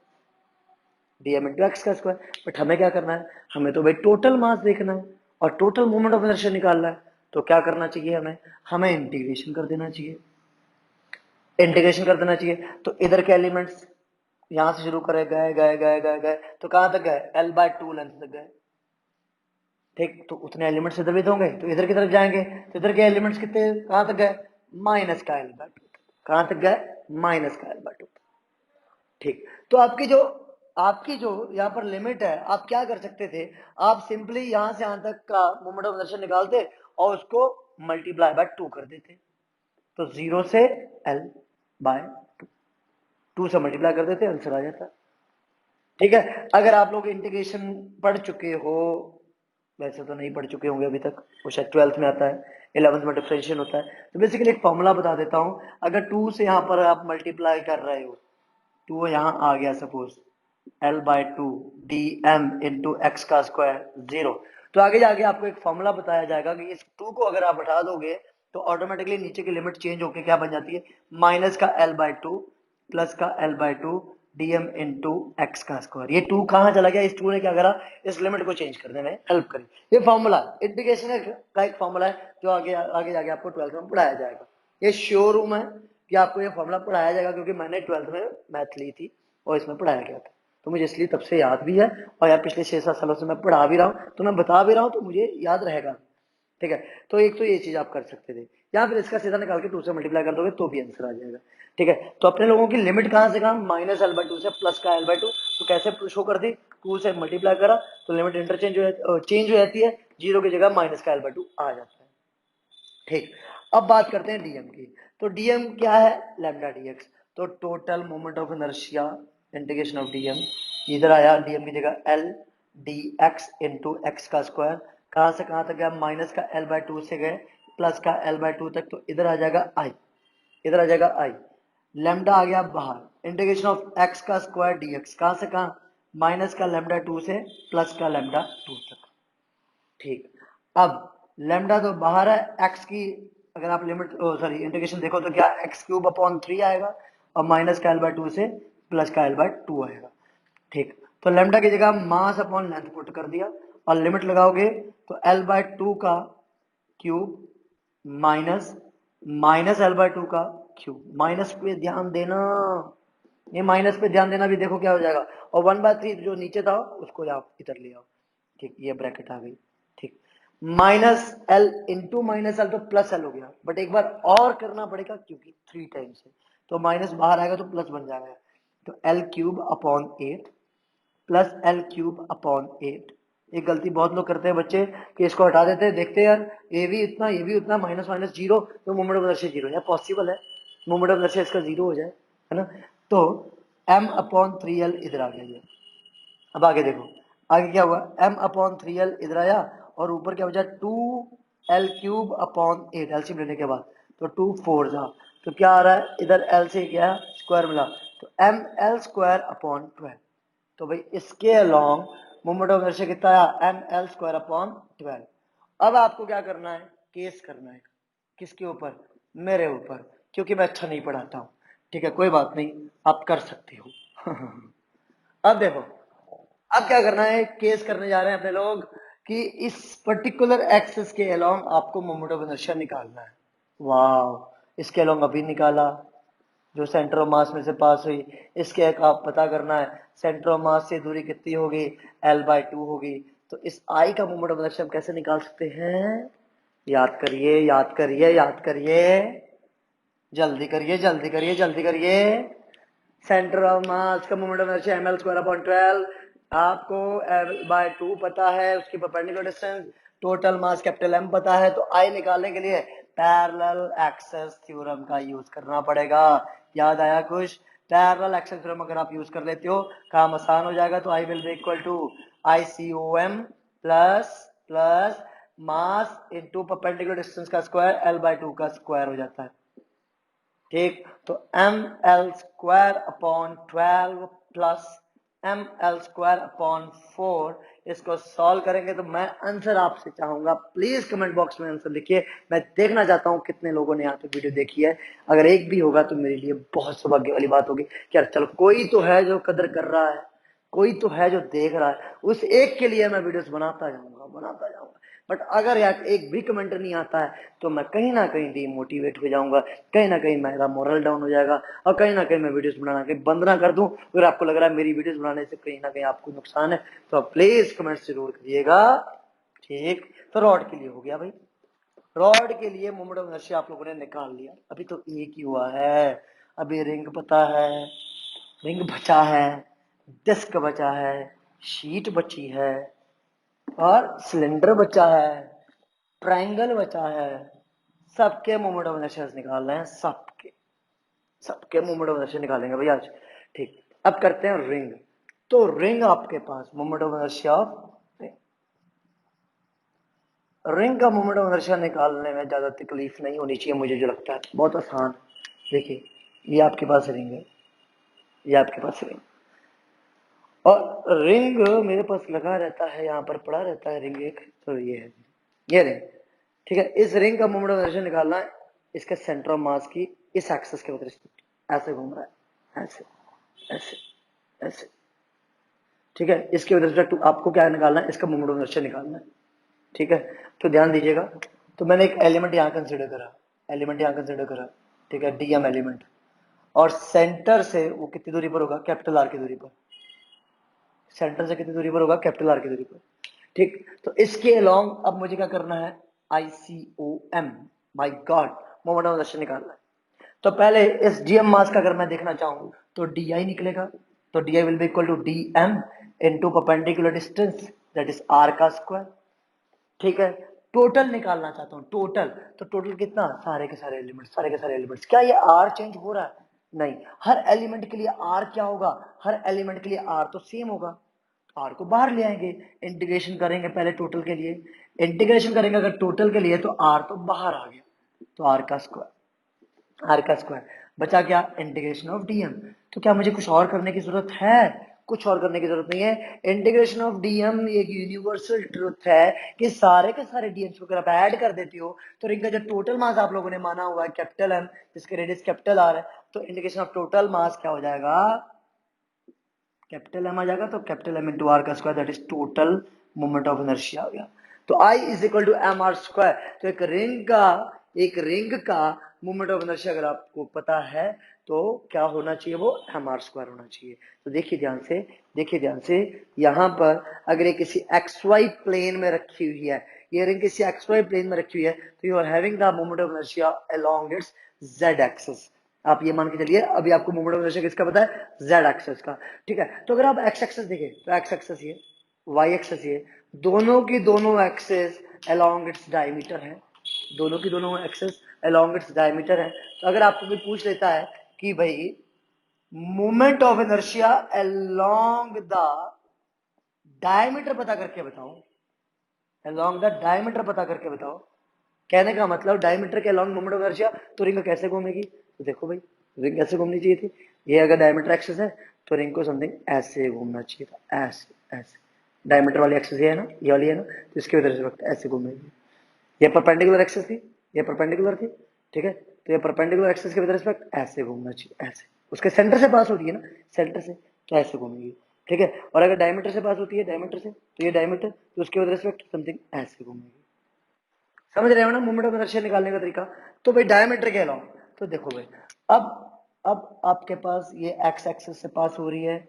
S1: डीएम इंटू एक्स का स्क्वायर। बट हमें क्या करना है, हमें तो भाई टोटल मास देखना है और टोटल मोमेंट ऑफ इनर्शिया निकालना है। तो क्या करना चाहिए हमें, हमें इंटीग्रेशन कर देना चाहिए, इंटीग्रेशन कर देना चाहिए। तो इधर के एलिमेंट्स यहां से शुरू करे, गए गए गए गए गए, तो कहां तक गए, L/2 लेंथ तक गए, ठीक। तो उतने एलिमेंट्स इधर भी तो होंगे, तो इधर की तरफ जाएंगे, तो इधर के एलिमेंट्स कितने, कहां तक गए, माइनस का L/2, कहां तक गए, माइनस का L/2, ठीक। तो आपकी जो यहाँ पर लिमिट है, आप क्या कर सकते थे, आप सिंपली यहां से यहां तक का मोमेंट ऑफ इनर्शिया निकालते और उसको मल्टीप्लाई बाय 2 कर देते। तो 0 से L/2, 2 से मल्टीप्लाई कर देते, आंसर आ जाता, ठीक है। अगर आप लोग इंटीग्रेशन पढ़ चुके हो, वैसे तो नहीं पढ़ चुके होंगे अभी तक, वो शायद 12th में आता है, 11th में डिफरेंशिएशन होता है। तो बेसिकली एक फॉर्मूला बता देता हूं, अगर 2 से यहाँ पर आप मल्टीप्लाई कर रहे हो, 2 यहाँ आ गया suppose, L/2 dm into x का स्क्वायर 0। तो आगे जाके आपको एक फॉर्मूला बताया जाएगा कि इस 2 को अगर आप हटा दोगे तो ऑटोमेटिकली नीचे की लिमिट चेंज होकर क्या बन जाती है, माइनस का L/2 प्लस का L/2 dm इंटू एक्स का स्क्वायर। ये 2 कहाँ चला गया, इस 2 ने क्या करा, इस लिमिट को चेंज करने में हेल्प करी। ये फॉर्मूला इंटीग्रेशन का एक फॉर्मूला है जो आगे आगे जाके आपको 12th में पढ़ाया जाएगा। ये श्योर हूं मैं कि आपको ये फॉर्मूला पढ़ाया जाएगा, क्योंकि मैंने 12th में मैथ ली थी और इसमें पढ़ाया गया था, तो मुझे इसलिए तब से याद भी है, और यार पिछले 6-7 सालों से मैं पढ़ा भी रहा हूँ, तो मैं बता भी रहा हूँ, तो मुझे याद रहेगा। ठीक है, तो एक तो ये चीज आप कर सकते थे, या फिर इसका सीधा निकाल के 2 से मल्टीप्लाई कर दोगे तो भी आंसर आ जाएगा। ठीक है, तो अपने लोगों की लिमिट कहाँ से कहाँ, माइनस एल बाई टू से प्लस का एल बाई टू, तो कैसे शो कर दी, 2 से मल्टीप्लाई करा तो लिमिट इंटरचेंज चेंज हो जाती है, 0 की जगह माइनस का एल बाई टू आ जाता है। ठीक, अब बात करते हैं डीएम की। तो डीएम क्या है, लैम्डा डीएक्स। तो total moment of inertia integration of DM, इधर आया डीएम की जगह L D x into x का स्क्वायर, कहां से कहां तक गया, माइनस का एल बाय टू से गए प्लस का एल बाय टू तक, तो इधर आ जाएगा आई, इधर आ जाएगा आई, लैम्डा आ गया बाहर, इंटीग्रेशन ऑफ एक्स का स्क्वायर डीएक्स, कहां से कहां, माइनस का लैम्डा टू से प्लस का लैम्डा टू तक। ठीक, अब लेमडा तो बाहर है, एक्स की अगर आप लिमिट सॉरी इंटीग्रेशन देखो तो क्या एक्स क्यूब अपॉन 3 आएगा, और माइनस का एल बाय टू से प्लस का एल बाय टू आएगा। ठीक, तो लेमडा की जगह मास अपॉन लेंथ पुट कर दिया, और लिमिट लगाओगे तो एल बाय टू का cube minus minus L by two का क्यूब, माइनस पे ध्यान देना, ये माइनस पे ध्यान देना भी, देखो क्या हो जाएगा, और 1/3 जो नीचे था उसको आप इधर ले आओ। ठीक, ये ब्रैकेट आ गई। ठीक, minus L into minus L तो प्लस एल हो गया, बट एक बार और करना पड़ेगा क्योंकि 3 टाइम्स है, तो माइनस बाहर आएगा तो प्लस बन जाएगा, तो L cube upon 8 plus L cube upon 8। एक गलती बहुत लोग करते हैं बच्चे कि इसको हटा देते हैं, देखते हैं यार ये भी इतना ये भी उतना, माइनस माइनस जीरो, तो मोमेंट ऑफ इनर्शिया जीरो, यार पॉसिबल है मोमेंट ऑफ इनर्शिया इसका जीरो हो जाए, है ना। तो m अपॉन 3l इधर आ गया ये। अब आगे देखो, आगे क्या हुआ, m अपॉन 3l इधर आया, और ऊपर क्या बचा, 2l क्यूब अपॉन 8, एलसीएम लेने के बाद तो 2 4 जा, तो क्या आ रहा है, इधर l से क्या स्क्वायर मिला, तो m l स्क्वायर अपॉन 12। तो भाई इसके अलोंग मोमेंट ऑफ इनर्शिया कितना आया, एम एल स्क्वायर अपॉन 12। अब आपको क्या करना है, केस करना है, किसके ऊपर, मेरे ऊपर, क्योंकि मैं अच्छा नहीं पढ़ाता हूँ। ठीक है, कोई बात नहीं, आप कर सकते हो। अब देखो, अब क्या करना है, केस करने जा रहे हैं अपने लोग कि इस पर्टिकुलर एक्सिस के अलोंग आपको मोमेंट ऑफ इनर्शिया निकालना है। वाह, इसके अलोंग अभी निकाला, जो सेंटर ऑफ मास में से पास हुई, इसके एक आप पता करना है सेंटर ऑफ मास से दूरी कितनी होगी, एल बाय टू होगी। तो इस आई का मोमेंट ऑफ इनर्शिया हम कैसे निकाल सकते हैं, याद करिए याद करिए याद करिए, जल्दी करिए जल्दी करिए जल्दी करिए। सेंटर ऑफ मास का moment of inertia M L square upon 12, आपको एल बाय टू पता है, उसकी perpendicular distance, total mass capital M पता है, तो आई निकालने के लिए पैरेलल एक्सेस थ्योरम का यूज करना पड़ेगा। याद आया कुछ, पैरेलल एक्सेस थ्योरम अगर आप यूज कर लेते हो काम आसान हो जाएगा। तो I will be equal to I C O M plus plus mass into perpendicular distance का स्क्वायर एल बाय टू का स्क्वायर हो जाता है। ठीक, तो M L square upon 12 plus M L square upon 4, इसको सॉल्व करेंगे तो मैं आंसर आपसे चाहूंगा, प्लीज कमेंट बॉक्स में आंसर लिखिए, मैं देखना चाहता हूं कितने लोगों ने यहाँ पे वीडियो देखी है। अगर एक भी होगा तो मेरे लिए बहुत सौभाग्य वाली बात होगी कि यार चलो कोई तो है जो कदर कर रहा है, कोई तो है जो देख रहा है, उस एक के लिए मैं वीडियोस बनाता जाऊंगा बनाता जाऊंगा। बट अगर यार एक भी कमेंट नहीं आता है तो मैं कहीं ना कहीं डिमोटिवेट हो जाऊंगा, कहीं ना कहीं मेरा मोरल डाउन हो जाएगा, और कहीं ना कहीं मैं वीडियोस बनाना कहीं बंद ना कर दूं। अगर आपको लग रहा है मेरी वीडियोस बनाने से कहीं ना कहीं आपको नुकसान है तो आप प्लीज कमेंट जरूर करिएगा। ठीक, तो रॉड के लिए हो गया भाई, रॉड के लिए मोमेंट ऑफ इनर्शिया आप लोगों ने निकाल लिया, अभी तो एक ही हुआ है, अभी रिंग पता है, रिंग बचा है, डिस्क बचा है, शीट बची है, और सिलेंडर बचा है, ट्रायंगल बचा है। सबके मोमेंट ऑफ इनर्शिया निकाल रहे हैं, सबके सबके मोमेंट ऑफ इनर्शिया निकालेंगे भैया आज। ठीक, अब करते हैं रिंग। तो रिंग आपके पास moment of inertia of ring का मोमेंट ऑफ इनर्शिया निकालने में ज्यादा तकलीफ नहीं होनी चाहिए, मुझे जो लगता है बहुत आसान। देखिए, ये आपके पास रिंग है, ये आपके पास रिंग, और रिंग मेरे पास लगा रहता है, यहाँ पर पड़ा रहता है रिंग एक, तो ये है, ये रिंग। ठीक है, इस रिंग का मोमेंट ऑफ इनर्शिया निकालना है, इसके सेंटर ऑफ मास की इस एक्सिस के रिस्पेक्ट, ऐसे घूम रहा है, ऐसे ऐसे ऐसे, ठीक है। इसके विद रिस्पेक्ट टू आपको क्या निकालना है, इसका मोमेंट ऑफ इनर्शिया निकालना है, ठीक है। तो ध्यान दीजिएगा, तो मैंने एक एलिमेंट यहाँ कंसिडर करा, एलिमेंट यहाँ कंसिडर करा, ठीक है, डीएम एलिमेंट, और सेंटर से वो कितनी दूरी पर होगा, कैपिटल आर की दूरी पर, सेंटर से कितनी दूरी पर होगा, कैपिटल आर की दूरी पर, ठीक। तो इसके अलोंग अब मुझे क्या करना है, ICOM, my God, moment of inertia निकालना है। तो पहले इस डीएम मास का अगर मैं देखना चाहूँ तो डी निकलेगा, तो D will be equal to DM into perpendicular distance that is R का स्क्वायर, ठीक है। टोटल निकालना चाहता हूँ, टोटल, तो टोटल कितना, सारे के सारे एलिमेंट्स, सारे के सारे एलिमेंट्स। क्या ये आर चेंज हो रहा है, नहीं, हर एलिमेंट के लिए आर क्या होगा, हर एलिमेंट के लिए आर तो सेम होगा, आर को बाहर ले आएंगे, इंटीग्रेशन करेंगे पहले टोटल के लिए, इंटीग्रेशन करेंगे अगर टोटल के लिए तो आर तो बाहर आ गया, तो आर का स्क्वायर, आर का स्क्वायर बचा क्या, इंटीग्रेशन ऑफ डीएम। तो क्या मुझे कुछ और करने की जरूरत है, कुछ और करने की जरूरत नहीं है। इंटीग्रेशन ऑफ डीएम एक यूनिवर्सल ट्रुथ है कि सारे के सारे डीएम्स को अगर आप ऐड कर देते हो तो रिंग का जो टोटल मास आप लोगों ने माना हुआ है कैपिटल एम, जिसके रेडियस कैपिटल आर है, तो इंटीग्रेशन ऑफ टोटल मास क्या हो जाएगा, कैपिटल एम आ जाएगा, तो कैपिटल एम इंटू आर का square that is total moment of inertia आ गया। तो I is equal to M R square. तो एक रिंग का मोमेंट ऑफ इनर्शिया अगर आपको पता है तो क्या होना चाहिए, वो एम आर स्क्वायर होना चाहिए। तो देखिए ध्यान से, देखिए ध्यान से, यहाँ पर अगर ये किसी एक्स वाई प्लेन में रखी हुई है, ये रिंग किसी एक्स वाई प्लेन में रखी हुई है, तो you are having the moment of inertia along its Z axis. आप ये मान के चलिए, अभी आपको मोमेंट ऑफ इनर्शिया किसका पता है, जेड एक्सिस का, ठीक है। तो अगर आप एक्स एक्सिस देखें तो एक्स एक्सिस ये, वाई एक्सिस ये, दोनों की दोनों एक्सिस अलोंग इट्स डायमीटर है, दोनों की दोनों एक्सिस अलोंग इट्स डायमीटर है। तो अगर आपको कोई पूछ लेता है कि भाई moment of inertia along the diameter पता करके बताओ, अलोंग द डायमीटर पता करके बताओ, कहने का मतलब डायमीटर के अलोंग मोमेंट ऑफ इनर्शिया, तो रिंग कैसे घूमेगी, तो देखो भाई रिंग कैसे घूमनी चाहिए थी, ये अगर डायमीटर एक्सिस है तो रिंग को समथिंग ऐसे घूमना चाहिए था, ऐसे ऐसे, डायमीटर वाली एक्सिस ये है ना, ये वाली है ना, तो इसके वजह से वक्त ऐसे घूमेगी, ये परपेंडिकुलर एक्सिस थी, ये परपेंडिकुलर थी, ठीक है। तो ये परपेंडिकुलर एक्सिस के विद रिस्पेक्ट ऐसे घूमना चाहिए, ऐसे, उसके सेंटर से पास हो रही है ना, सेंटर से, तो ऐसे घूमेगी, ठीक है। और अगर डायमीटर से पास होती है, डायमीटर से, तो ये डायमीटर, तो उसके विद रिस्पेक्ट समथिंग ऐसे घूमेगी। समझ रहे हो ना मोमेंट ऑफ इनर्शिया निकालने का तरीका। तो भाई डायमीटर के अलाउ, तो देखो भाई, अब अब आपके पास ये एक्स एक्सिस से पास हो रही है,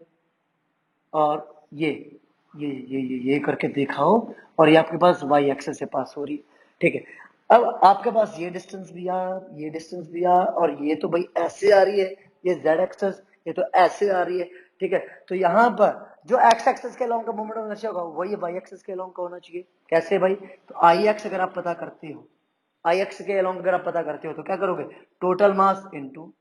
S1: और ये करके दिखाओ, और ये आपके पास वाई एक्सिस से पास हो रही है, ठीक है। अब आपके पास ये डिस्टेंस भी आ, ये डिस्टेंस भी आ, और ये तो भाई ऐसे आ रही है, ये जेड एक्सिस, ये तो ऐसे आ रही है, ठीक है। तो यहाँ पर जो एक्स एक्सिस के अलोंग का मोमेंट ऑफ इनर्शिया होगा वही वाई एक्सिस के अलोंग का होना चाहिए। कैसे भाई, तो आई एक्स अगर आप पता करते हो, आई एक्स के अलोंग अगर आप पता करते हो तो क्या करोगे, टोटल मास इनटू,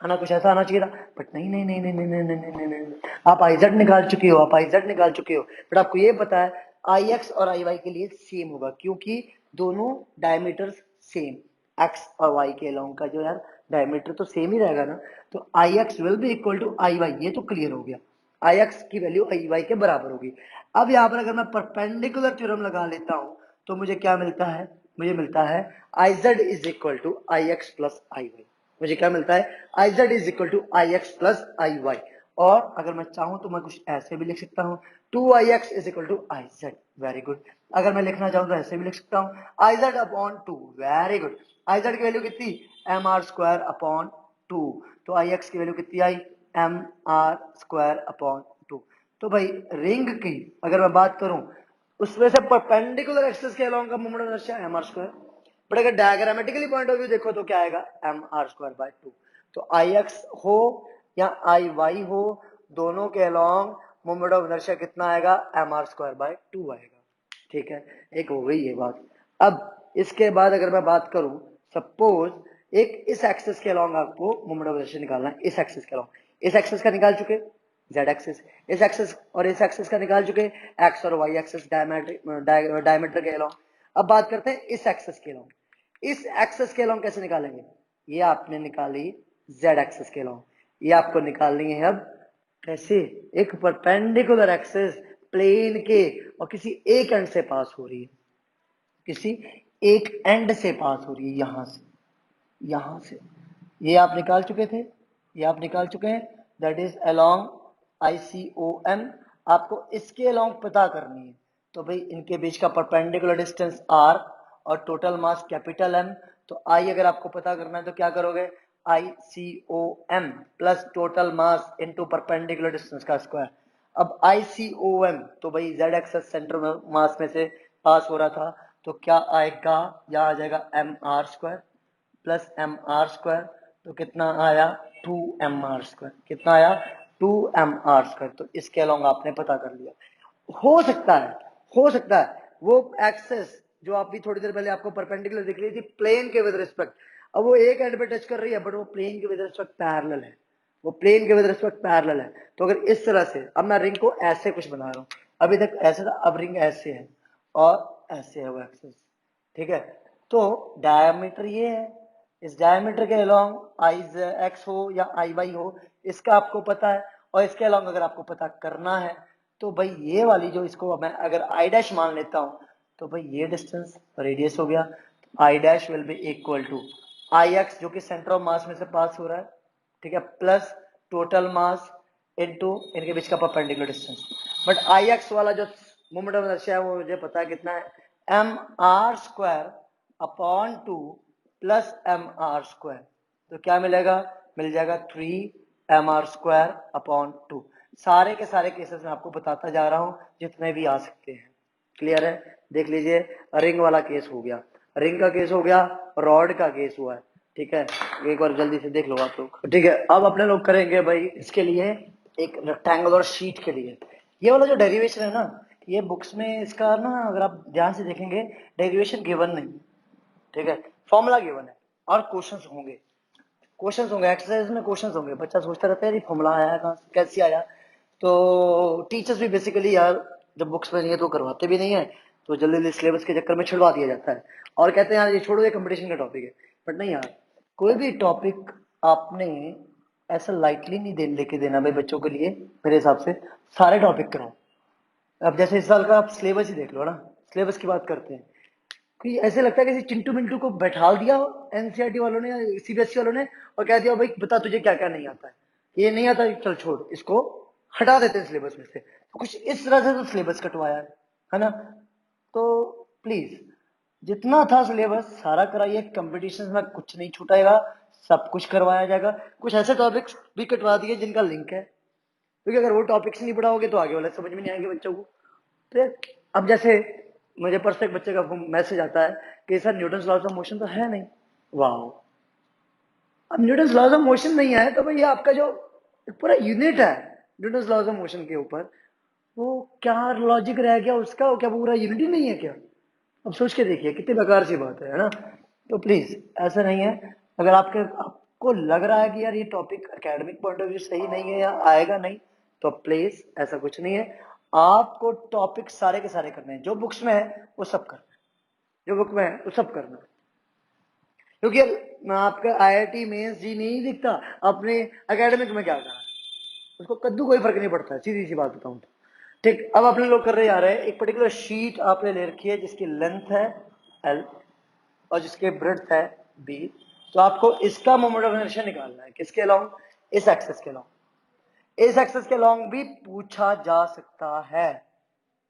S1: है ना, कुछ ऐसा आना चाहिए था, बट नहीं नहीं नहीं नहीं नहीं नहीं नहीं नहीं नहीं नहीं, आप आईजेड निकाल चुके हो, आप आईजेड निकाल चुके हो, बट आपको ये पता है आई एक्स और आई वाई के लिए सेम होगा, क्योंकि दोनों डायमीटर्स सेम, एक्स और वाई के अलोंग का जो यार डायमीटर तो सेम ही रहेगा ना, तो I X will be equal to I Y, ये तो क्लियर हो गया, आई एक्स की वैल्यू आई वाई के बराबर होगी। अब यहाँ पर अगर मैं परपेंडिकुलर थ्योरम लगा लेता हूं तो मुझे क्या मिलता है, मुझे मिलता है I Z is equal to I X plus I Y, मुझे क्या मिलता है, I Z is equal to I X plus I Y. और अगर मैं चाहूं तो मैं कुछ ऐसे भी लिख सकता हूं, two I X is equal to I Z, very good. अगर मैं लिखना चाहूं तो ऐसे भी लिख सकता हूं, I Z upon two, very good. I Z की वैल्यू कितनी, M R square upon two, तो आई एक्स की वैल्यू कितनी आई, M R square upon two. तो भाई रिंग की अगर मैं बात करूं, उसमें से परपेंडिकुलर एक्सिस के अलोंग का moment of inertia M R square, but अगर डायग्रामेटिकली पॉइंट ऑफ व्यू देखो तो क्या आएगा, M R square by two. तो आई एक्स हो या आई वाई हो, दोनों के अलोंग मोमेंट ऑफ इनर्शिया कितना आएगा, M R square by two आएगा, ठीक है। एक हो गई ये बात। अब इसके बाद अगर मैं बात करूं, सपोज एक इस एक्सिस के अलोंग आपको मोमेंट ऑफ इनर्शिया निकालना है, इस एक्सिस के अलोंग, इस एक्सिस का निकाल चुके जेड एक्सिस, इस एक्सिस और इस एक्सिस का निकाल चुके, एक्स और वाई एक्सिस डायमीटर के अलोंग। अब बात करते हैं इस एक्सिस के अलोंग, इस एक्सिस के अलोंग कैसे निकालेंगे, ये आपने निकाली जेड एक्सिस के अलोंग, ये आपको निकालनी है अब कैसे, एक परपेंडिकुलर एक्सिस प्लेन के और किसी एक एंड से पास हो रही है, किसी एक एंड से पास हो रही है, यहां से, यहां से, ये आप निकाल चुके थे, ये आप निकाल चुके हैं। दैट इज अलोंग ICOM, आपको इसके अलोंग पता करनी है। तो भाई इनके बीच का परपेंडिकुलर डिस्टेंस r और टोटल मास कैपिटल M। तो I अगर आपको पता करना है तो क्या करोगे, ICOM plus total mass into perpendicular distance का स्क्वायर। अब ICOM तो भाई z एक्सेस सेंटर मास में से पास हो रहा था, तो क्या आएगा, यहाँ आ जाएगा mr² प्लस mr²। तो कितना आया 2mr²। कितना आया 2mr²। तो इसके अलोंग आपने पता कर लिया। हो सकता है वो एक्सेस जो आप भी थोड़ी देर पहले आपको परपेंडिकुलर दिख रही थी प्लेन के विद रिस्पेक्ट, अब वो एक एंड पे टच कर रही है बट वो प्लेन के विद रिस्पेक्ट पैरेलल है, वो प्लेन के विद रिस्पेक्ट पैरेलल है। तो अगर इस तरह से, अब मैं रिंग को ऐसे कुछ बना रहा हूँ, अभी तक ऐसे था, अब रिंग ऐसे है और ऐसे है वो एक्सेस, ठीक है। तो डायमीटर ये है, इस डायमीटर के अलोंग आई एक्स हो या आई वाई हो, इसका आपको पता है। और इसके अलोंग अगर आपको पता करना है तो भाई ये वाली जो, इसको मैं अगर आई डैश मान लेता हूं, तो भाई ये डिस्टेंस रेडियस हो गया, I dash will be equal to I X जो कि सेंटर ऑफ मास में से पास हो रहा है, ठीक है, प्लस टोटल मास इनटू इनके बीच का perpendicular distance. But I x वाला जो मोमेंट ऑफ इनर्शिया है वो मुझे पता है कितना है, mr² अपॉन 2 प्लस mr²। तो क्या मिलेगा, मिल जाएगा 3mr² अपॉन 2। सारे के सारे केसेस में आपको बताता जा रहा हूं जितने भी आ सकते हैं। क्लियर है, देख लीजिए, रिंग वाला केस हो गया, रिंग का केस हो गया, रॉड का केस हुआ है, ठीक है। एक बार जल्दी से देख लो आप लोग, ठीक है। अब अपने लोग करेंगे भाई इसके लिए एक रेक्टेंगुलर शीट के लिए, ये वाला जो डेरिवेशन है ना, ये बुक्स में इसका ना अगर आप ध्यान से देखेंगे डेरिवेशन गिवन नहीं, ठीक है, फॉर्मूला गिवन है और क्वेश्चंस होंगे एक्सरसाइज में, क्वेश्चंस होंगे, बच्चा सोचता रहता है ये फॉर्मूला आया कहाँ से, कैसे आया। तो टीचर्स भी बेसिकली यार जब बुक्स में नहीं है तो करवाते भी नहीं है, तो जल्दी जल्दी सिलेबस के चक्कर में छिड़वा दिया जाता है और कहते हैं यार ये छोड़ो, ये कंपटीशन का टॉपिक है। बट नहीं यार, कोई भी टॉपिक आपने ऐसा लाइटली नहीं लेके देना भाई बच्चों के लिए, मेरे हिसाब से सारे टॉपिक कराओ। अब जैसे इस साल का आप सिलेबस ही देख लो ना, सिलेबस की बात करते हैं कि ऐसे लगता है कि चिंटू मिंटू को बैठा दिया एनसीईआरटी वालों ने, सीबीएसई वालों ने, और कह दिया भाई बता तुझे क्या क्या नहीं आता है, ये नहीं आता चल छोड़ इसको, हटा देते हैं सिलेबस में से। तो कुछ इस तरह से तो सिलेबस कटवाया है ना। तो प्लीज जितना था सिलेबस सारा कराइए, कंपटीशन में कुछ नहीं छूटेगा, सब कुछ करवाया जाएगा। कुछ ऐसे टॉपिक्स भी कटवा दिए जिनका लिंक है, क्योंकि अगर वो टॉपिक्स नहीं पढ़ाओगे तो आगे वाले समझ में नहीं आएंगे बच्चों को। तो अब जैसे मुझे परसों एक बच्चे का मैसेज आता है कि sir Newton laws of motion तो है नहीं, वाह। अब न्यूटन लॉज ऑफ मोशन नहीं है तो भाई आपका जो पूरा यूनिट है न्यूटन लॉज ऑफ मोशन के ऊपर, वो क्या लॉजिक रह गया उसका, वो क्या पूरा यूनिटी नहीं है क्या। अब सोच के देखिए कितनी बेकार सी बात है ना। तो प्लीज ऐसा नहीं है, अगर आपको लग रहा है कि यार ये topic academic point of view सही नहीं है या आएगा नहीं, तो प्लीज ऐसा कुछ नहीं है, आपको टॉपिक सारे के सारे करने हैं, जो बुक्स में है वो सब करना है, जो बुक में है वो सब करना है। क्योंकि आपका IIT मेंस जी नहीं दिखता, अपने एकेडमिक में क्या करा, उसको कद्दू कोई फर्क नहीं पड़ता है, सीधी सी बात बताऊं तो। ठीक, अब अपने लोग कर रहे जा रहे हैं, एक पर्टिकुलर शीट आपने ले रखी है जिसकी लेंथ है L और जिसके ब्रेड्थ है B। तो आपको इसका मोमेंट ऑफ इनर्शिया निकालना है, किसके अलोंग, इस एक्सेस के अलोंग। इस एक्सेस के अलोंग भी पूछा जा सकता है,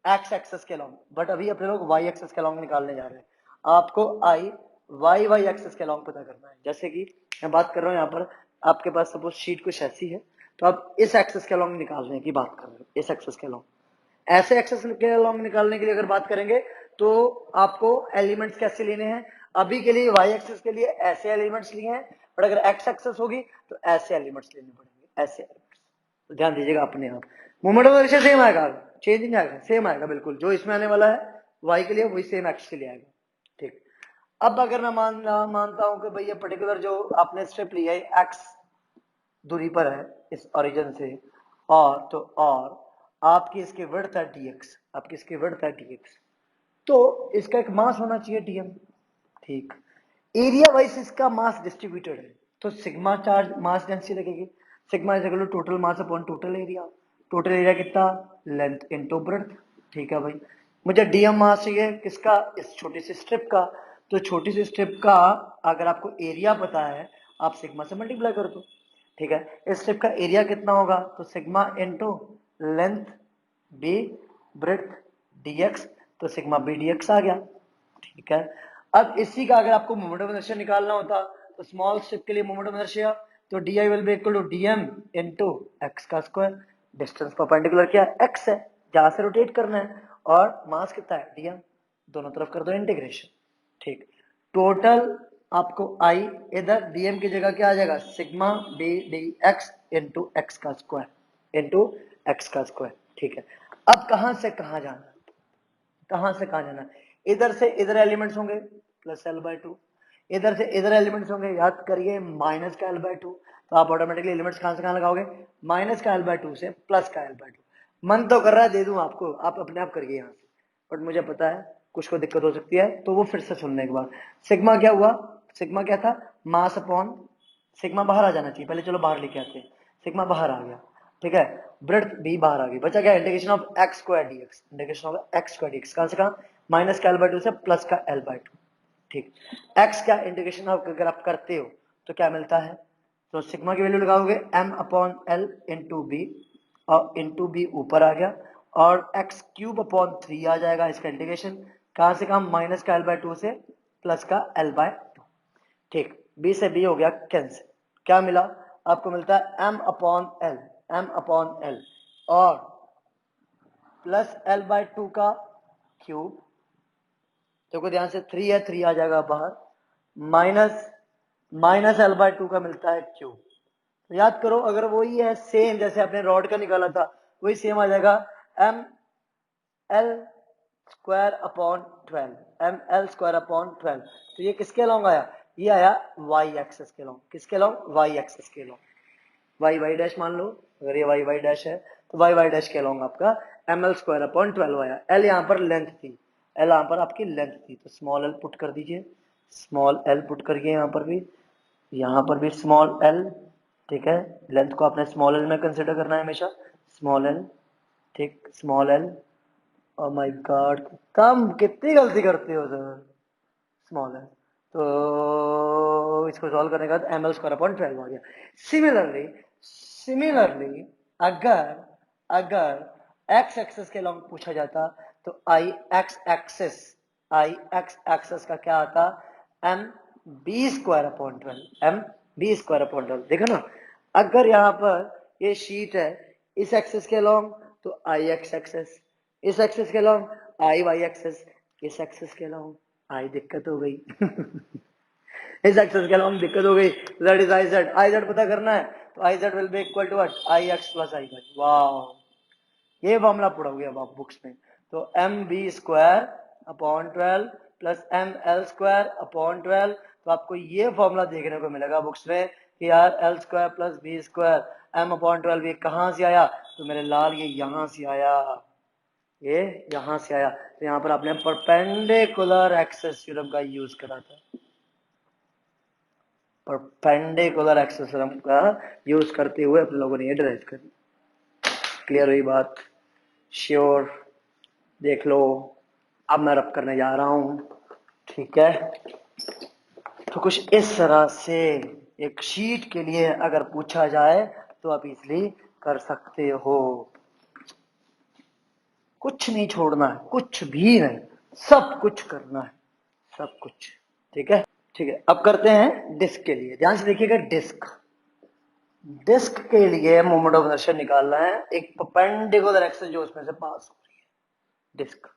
S1: एक्स एक्सेस के अलोंग, बट अभी अपने लोग वाई एक्सेस के अलोंग निकालने जा रहे हैं। आपको आई वाई एक्सेस के अलोंग पता करना है। जैसे कि मैं बात कर रहा हूँ यहाँ पर, आपके पास सपोज शीट कुछ ऐसी है, तो आप इस एक्सेस के अलोंग निकालने की बात कर रहे हो, इस एक्सेस के अलोंग। ऐसे एक्सेस के अलोंग निकालने के लिए अगर बात करेंगे तो आपको एलिमेंट्स कैसे लेने हैं, अभी के लिए वाई एक्सेस के लिए ऐसे एलिमेंट्स लिए हैं, बट अगर एक्स एक्सेस होगी तो ऐसे एलिमेंट्स लेने पड़ेंगे, ऐसे एलिमेंट्स। तो ध्यान दीजिएगा अपने आप, मोमेंट ऑफ इनर्शिया सेम आएगा, चेंज नहीं आएगा, सेम आएगा बिल्कुल, जो इसमें आने वाला है वाई के लिए वही सेम एक्स के लिए आएगा। ठीक, अब अगर मैं मानता हूं कि भाई ये पर्टिकुलर जो आपने स्टेप लिया है एक्स दूरी पर है इस ओरिजिन से, और आपकी इसकी विड्थ है dx, आपकी इसकी विड्थ है dx, तो इसका एक मास होना चाहिए dm। ठीक, एरिया वाइज इसका मास डिस्ट्रीब्यूटेड है, तो सिग्मा चार्ज मास डेंसिटी लगेगी, sigma is equal to total mass upon total area. Total area कितना, लेंथ इनटू ब्रेड्थ। ठीक है भाई, मुझे डीएम मास चाहिए किसका, इस छोटी सी स्ट्रिप का। तो छोटी सी स्ट्रिप का अगर आपको एरिया पता है, आप सिग्मा से मल्टीप्लाई कर दो। ठीक है। इस स्ट्रिप का एरिया कितना होगा, तो sigma into length B breadth dx, तो सिग्मा बी dx आ गया। ठीक है। अब इसी का अगर आपको मोमेंट ऑफ इनर्शिया निकालना होता तो स्मॉल स्ट्रिप के लिए मोमेंट ऑफ इनर्शिया, तो D will be equal to dm into x का स्क्वायर। डिस्टेंस परपेंडिकुलर क्या है, x है, जहां से रोटेट करना है, और मास कितना है dm, दोनों तरफ कर दो इंटीग्रेशन। ठीक, टोटल आपको i इधर dm की जगह क्या आ जाएगा, sigma b dx into x का स्क्वायर इनटू x का स्क्वायर। ठीक है। अब कहां से कहां जाना, कहां से कहां जाना, इधर से इधर एलिमेंट्स होंगे प्लस l/2, इधर से इधर एलिमेंट्स होंगे, याद करिए माइनस का l/2, तो आप ऑटोमेटिकली एलिमेंट्स कहां से कहां लगाओगे, माइनस का l/2 से प्लस का l/2। मन तो कर रहा है दे दूं आपको, आप अपने आप करिए यहाँ से, बट मुझे पता है कुछ को दिक्कत हो सकती है, तो वो फिर से सुनने के बाद। सिग्मा क्या हुआ, सिग्मा क्या था, मास अपॉन, सिग्मा बाहर आ जाना चाहिए, पहले चलो बाहर लेके आते हैं, सिग्मा बाहर आ गया। ठीक है, ब्रेड्थ भी बाहर आ गई, बचा क्या, integration of X square DX, integration of X square DX, कहां से कहां, माइनस का l/2 से प्लस का l/2। ठीक, एक्स का इंटीग्रेशन अगर आप करते हो तो क्या मिलता है, तो सिग्मा की वैल्यू लगाओगे m upon L into B, और इंटू बी ऊपर आ गया, और एक्स क्यूब अपॉन 3 आ जाएगा इसका इंटीग्रेशन, कहां से कहां, माइनस का l/2 से प्लस का l/2। ठीक, बी से बी हो गया कैंसिल, क्या मिला आपको, मिलता है m upon L, m upon L, और प्लस l/2 का क्यूब, देखो ध्यान से 3 है, 3 आ जाएगा बाहर, माइनस माइनस l/2 का मिलता है क्यूब। तो याद करो, अगर वही है सेम जैसे आपने रॉड का निकाला था, वही सेम आ जाएगा m l square upon 12, M L square upon 12। तो ये किसके अलोंग आया, ये आया y एक्सिस के अलोंग, किसके अलोंग, y एक्सिस के अलोंग, वाई वाई डैश मान लो, अगर ये वाई वाई डैश है तो वाई वाई डैश के अलोंग आपका एम एल स्क्वायर अपॉन 12 आया। एल यहाँ पर लेंथ थी, एल यहाँ पर आपकी लेंथ थी, तो स्मॉल एल पुट कर दीजिए, स्मॉल एल पुट करिए, यहाँ पर भी स्मॉल एल। ठीक है, लेंथ को आपने स्मॉल एल में कंसिडर करना है हमेशा, स्मॉल एल। ठीक, small L, O my god, कम कितनी गलती करते हो सर, स्मॉल है, तो इसको सॉल्व करने का एम एल स्क्वायर अपॉन 12 आ गया। सिमिलरली सिमिलरली अगर अगर एक्स एक्सेस के लॉन्ग पूछा जाता तो आई एक्स एक्सेस का क्या आता, M B square upon 12, M B square upon 12। देखो ना, अगर यहाँ पर ये शीट है इस एक्सेस के लॉन्ग, तो आई एक्स एक्सेस, इस एक्सेस के लॉन्ग आई वाई एक्सेस, इस एक्सेस के लॉन्ग आई, दिक्कत हो गई इस एक्सेस के लॉन्ग दिक्कत हो गई, z is I Z, I Z पता करना है, तो I Z will be equal to what, I X plus I Y. वाह, ये फॉर्मूला पढ़ोगे अब आप बुक्स में, तो M B square upon 12 plus M L square upon 12, तो आपको ये फॉर्मूला देखने को मिलेगा बुक्स में कि यार L square plus B square M upon 12, ये कहाँ से आया, तो मेरे लाल ये यहाँ से आया, ये यहाँ से आया। तो यहाँ पर आपने परपेंडिकुलर एक्सेस थ्योरम का यूज करा था, परपेंडिकुलर एक्सेस थ्योरम का यूज करते हुए अपने लोगों ने ये ड्राइव करी। क्लियर हुई बात, श्योर, देख लो, अब मैं रब करने जा रहा हूं। ठीक है, तो कुछ इस तरह से एक शीट के लिए अगर पूछा जाए तो आप इजली कर सकते हो, कुछ नहीं छोड़ना है, कुछ भी नहीं, सब कुछ करना है, सब कुछ। ठीक है, ठीक है, अब करते हैं डिस्क के लिए, ध्यान से देखिएगा, डिस्क, डिस्क के लिए मोमेंट ऑफ इनर्शिया निकालना है, एक परपेंडिकुलर एक्सेस जो उसमें से पास हो रही है, डिस्क।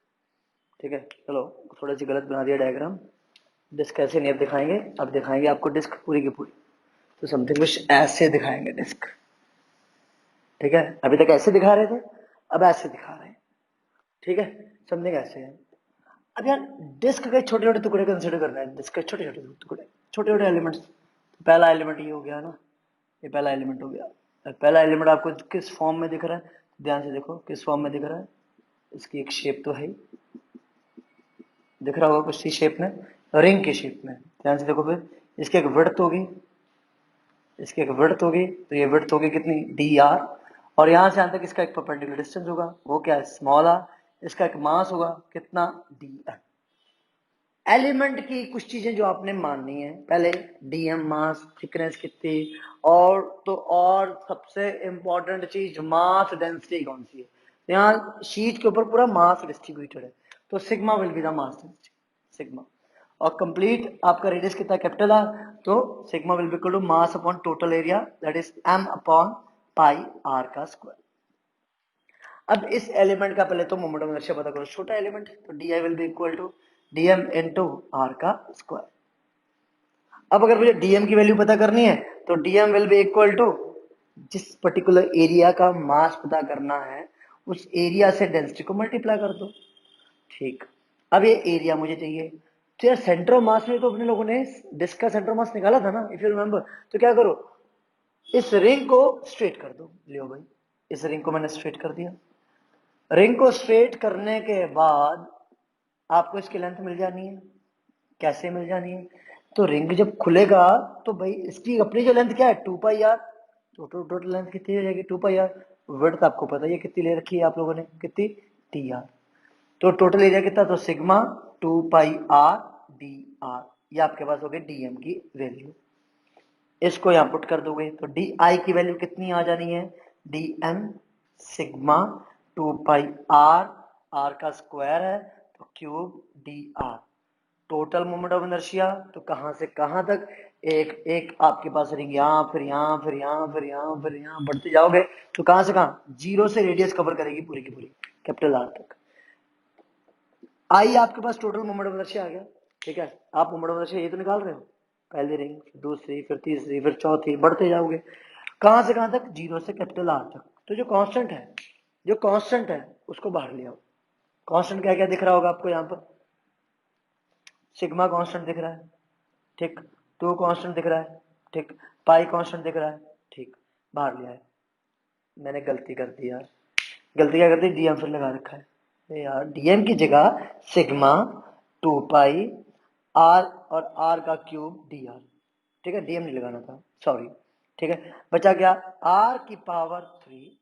S1: ठीक है, चलो थोड़ा सी गलत बना दिया डायग्राम, डिस्क कैसे नहीं अब दिखाएंगे, अब दिखाएंगे आपको डिस्क पूरी की पूरी, तो समथिंग कुछ ऐसे दिखाएंगे डिस्क। ठीक है, अभी तक ऐसे दिखा रहे थे, अब ऐसे दिखा रहे हैं। ठीक है, समथिंग ऐसे है। अब यार डिस्क के छोटे छोटे टुकड़े कंसिडर करना है, डिस्क के छोटे छोटे टुकड़े, छोटे छोटे एलिमेंट्स। पहला एलिमेंट ये हो गया ना, ये पहला एलिमेंट हो गया। पहला एलिमेंट आपको किस फॉर्म में दिख रहा है, ध्यान से देखो किस फॉर्म में दिख रहा है, इसकी एक शेप तो है, दिख रहा होगा कुछ सी शेप में, रिंग की शेप में। ध्यान से देखो, फिर इसकी एक विड्थ होगी, इसकी एक विड्थ होगी, तो ये विड्थ होगी कितनी, डी आर, और यहां से यहां तक इसका एक परपेंडिकुलर डिस्टेंस होगा, वो क्या है, स्मॉल आर, इसका एक मास होगा कितना, डी एम। एलिमेंट की कुछ चीजें जो आपने माननी है, पहले डीएम मास, थिकनेस कितनी, और तो और सबसे इंपॉर्टेंट चीज मास डेंसिटी कौन सी है। यहाँ शीट के ऊपर पूरा मास डिस्ट्रीब्यूटेड है, तो sigma will be the mass density, sigma. और कंप्लीट आपका रेडियस कितना है, कैपिटल आर, तो sigma will be equal to mass upon total area, that is M upon pi R का स्क्वायर। अब इस एलिमेंट का पहले तो मोमेंट ऑफ इनर्शिया पता करो, छोटा एलिमेंट है तो D I will be equal to DM into R का स्क्वायर। अब अगर मुझे डीएम की वैल्यू पता करनी है तो DM will be equal to, जिस पर्टिकुलर एरिया का मास पता करना है उस एरिया से डेंसिटी को मल्टीप्लाई कर दो। ठीक, अब ये एरिया मुझे चाहिए, तो यार सेंटर ऑफ मास में तो अपने लोगों ने डिस्क का सेंटर ऑफ मास निकाला था ना, इफ यू रिमेंबर। तो क्या करो, इस रिंग को स्ट्रेट कर दो। लियो भाई, इस रिंग को मैंने स्ट्रेट कर दिया। रिंग को स्ट्रेट करने के बाद आपको इसकी लेंथ मिल जानी है। कैसे मिल जानी है, तो रिंग जब खुलेगा तो भाई इसकी अपनी जो लेंथ क्या है, 2 पाई आर, तो टोटल लेंथ कितनी हो जाएगी, 2 पाई आर। विड्थ आपको पता ही है कितनी ले रखी है आप लोगों ने, कितनी, टी आर। तो टोटल एरिया कितना, तो sigma 2 pi R D R, ये आपके पास हो गई डीएम की वैल्यू। इसको यहां पुट कर दोगे तो डी आई की वैल्यू कितनी आ जानी है, D M sigma 2 pi R, R का स्क्वायर है तो cube D R. Total moment of inertia, तो कहां से कहां तक, एक एक आपके पास रिंग यहाँ, फिर यहाँ, फिर यहाँ, फिर यहाँ, फिर यहाँ बढ़ते जाओगे तो कहां से कहां, जीरो से रेडियस कवर करेगी पूरी की पूरी कैपिटल आर तक। आई आपके पास टोटल मोमेंट ऑफ इनर्शिया आ गया। ठीक है, आप मोमेंट ऑफ इनर्शिया ये तो निकाल रहे हो, पहली रिंग, फिर दूसरी, फिर तीसरी, फिर चौथी, बढ़ते जाओगे कहां से कहां तक, जीरो से कैपिटल आर तक। तो जो कांस्टेंट है, जो कांस्टेंट है उसको बाहर ले आओ। कांस्टेंट क्या क्या दिख रहा होगा आपको यहाँ पर, सिग्मा कांस्टेंट दिख रहा है, ठीक, 2 कांस्टेंट दिख रहा है, ठीक, पाई कांस्टेंट दिख रहा है, ठीक, बाहर ले आए। मैंने गलती कर दी यार, गलती क्या कर दी, डीएम फिर लगा रखा है यार, डीएम की जगह सिग्मा 2 पाई आर और आर का क्यूब डी आर। ठीक है, डीएम नहीं लगाना था, सॉरी। ठीक है, बचा क्या, आर की पावर 3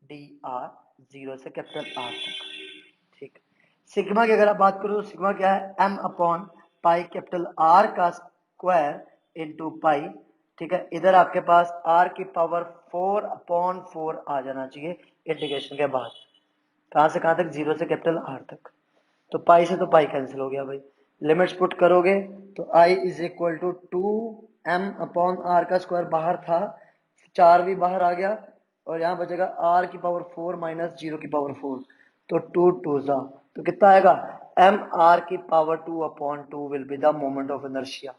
S1: डी आर, जीरो से कैपिटल आर तक। ठीक, सिग्मा की अगर आप बात करो तो सिग्मा क्या है, M upon pi capital R का स्क्वायर इनटू पाई। ठीक है, इधर आपके पास आर की पावर 4/4 आ जाना चाहिए इंटीग्रेशन के बाद, कहां से कहां तक, जीरो से कैपिटल आर तक। तो पाई से तो पाई कैंसिल हो गया भाई, लिमिट्स पुट करोगे तो I is equal to 2m/r का स्क्वायर बाहर था, 4 भी बाहर आ गया, और यहाँ बचेगा आर की पावर 4 माइनस जीरो की पावर 4, तो 2 2 जा, तो कितना आएगा, एम आर की power 2/2 will be the moment of inertia.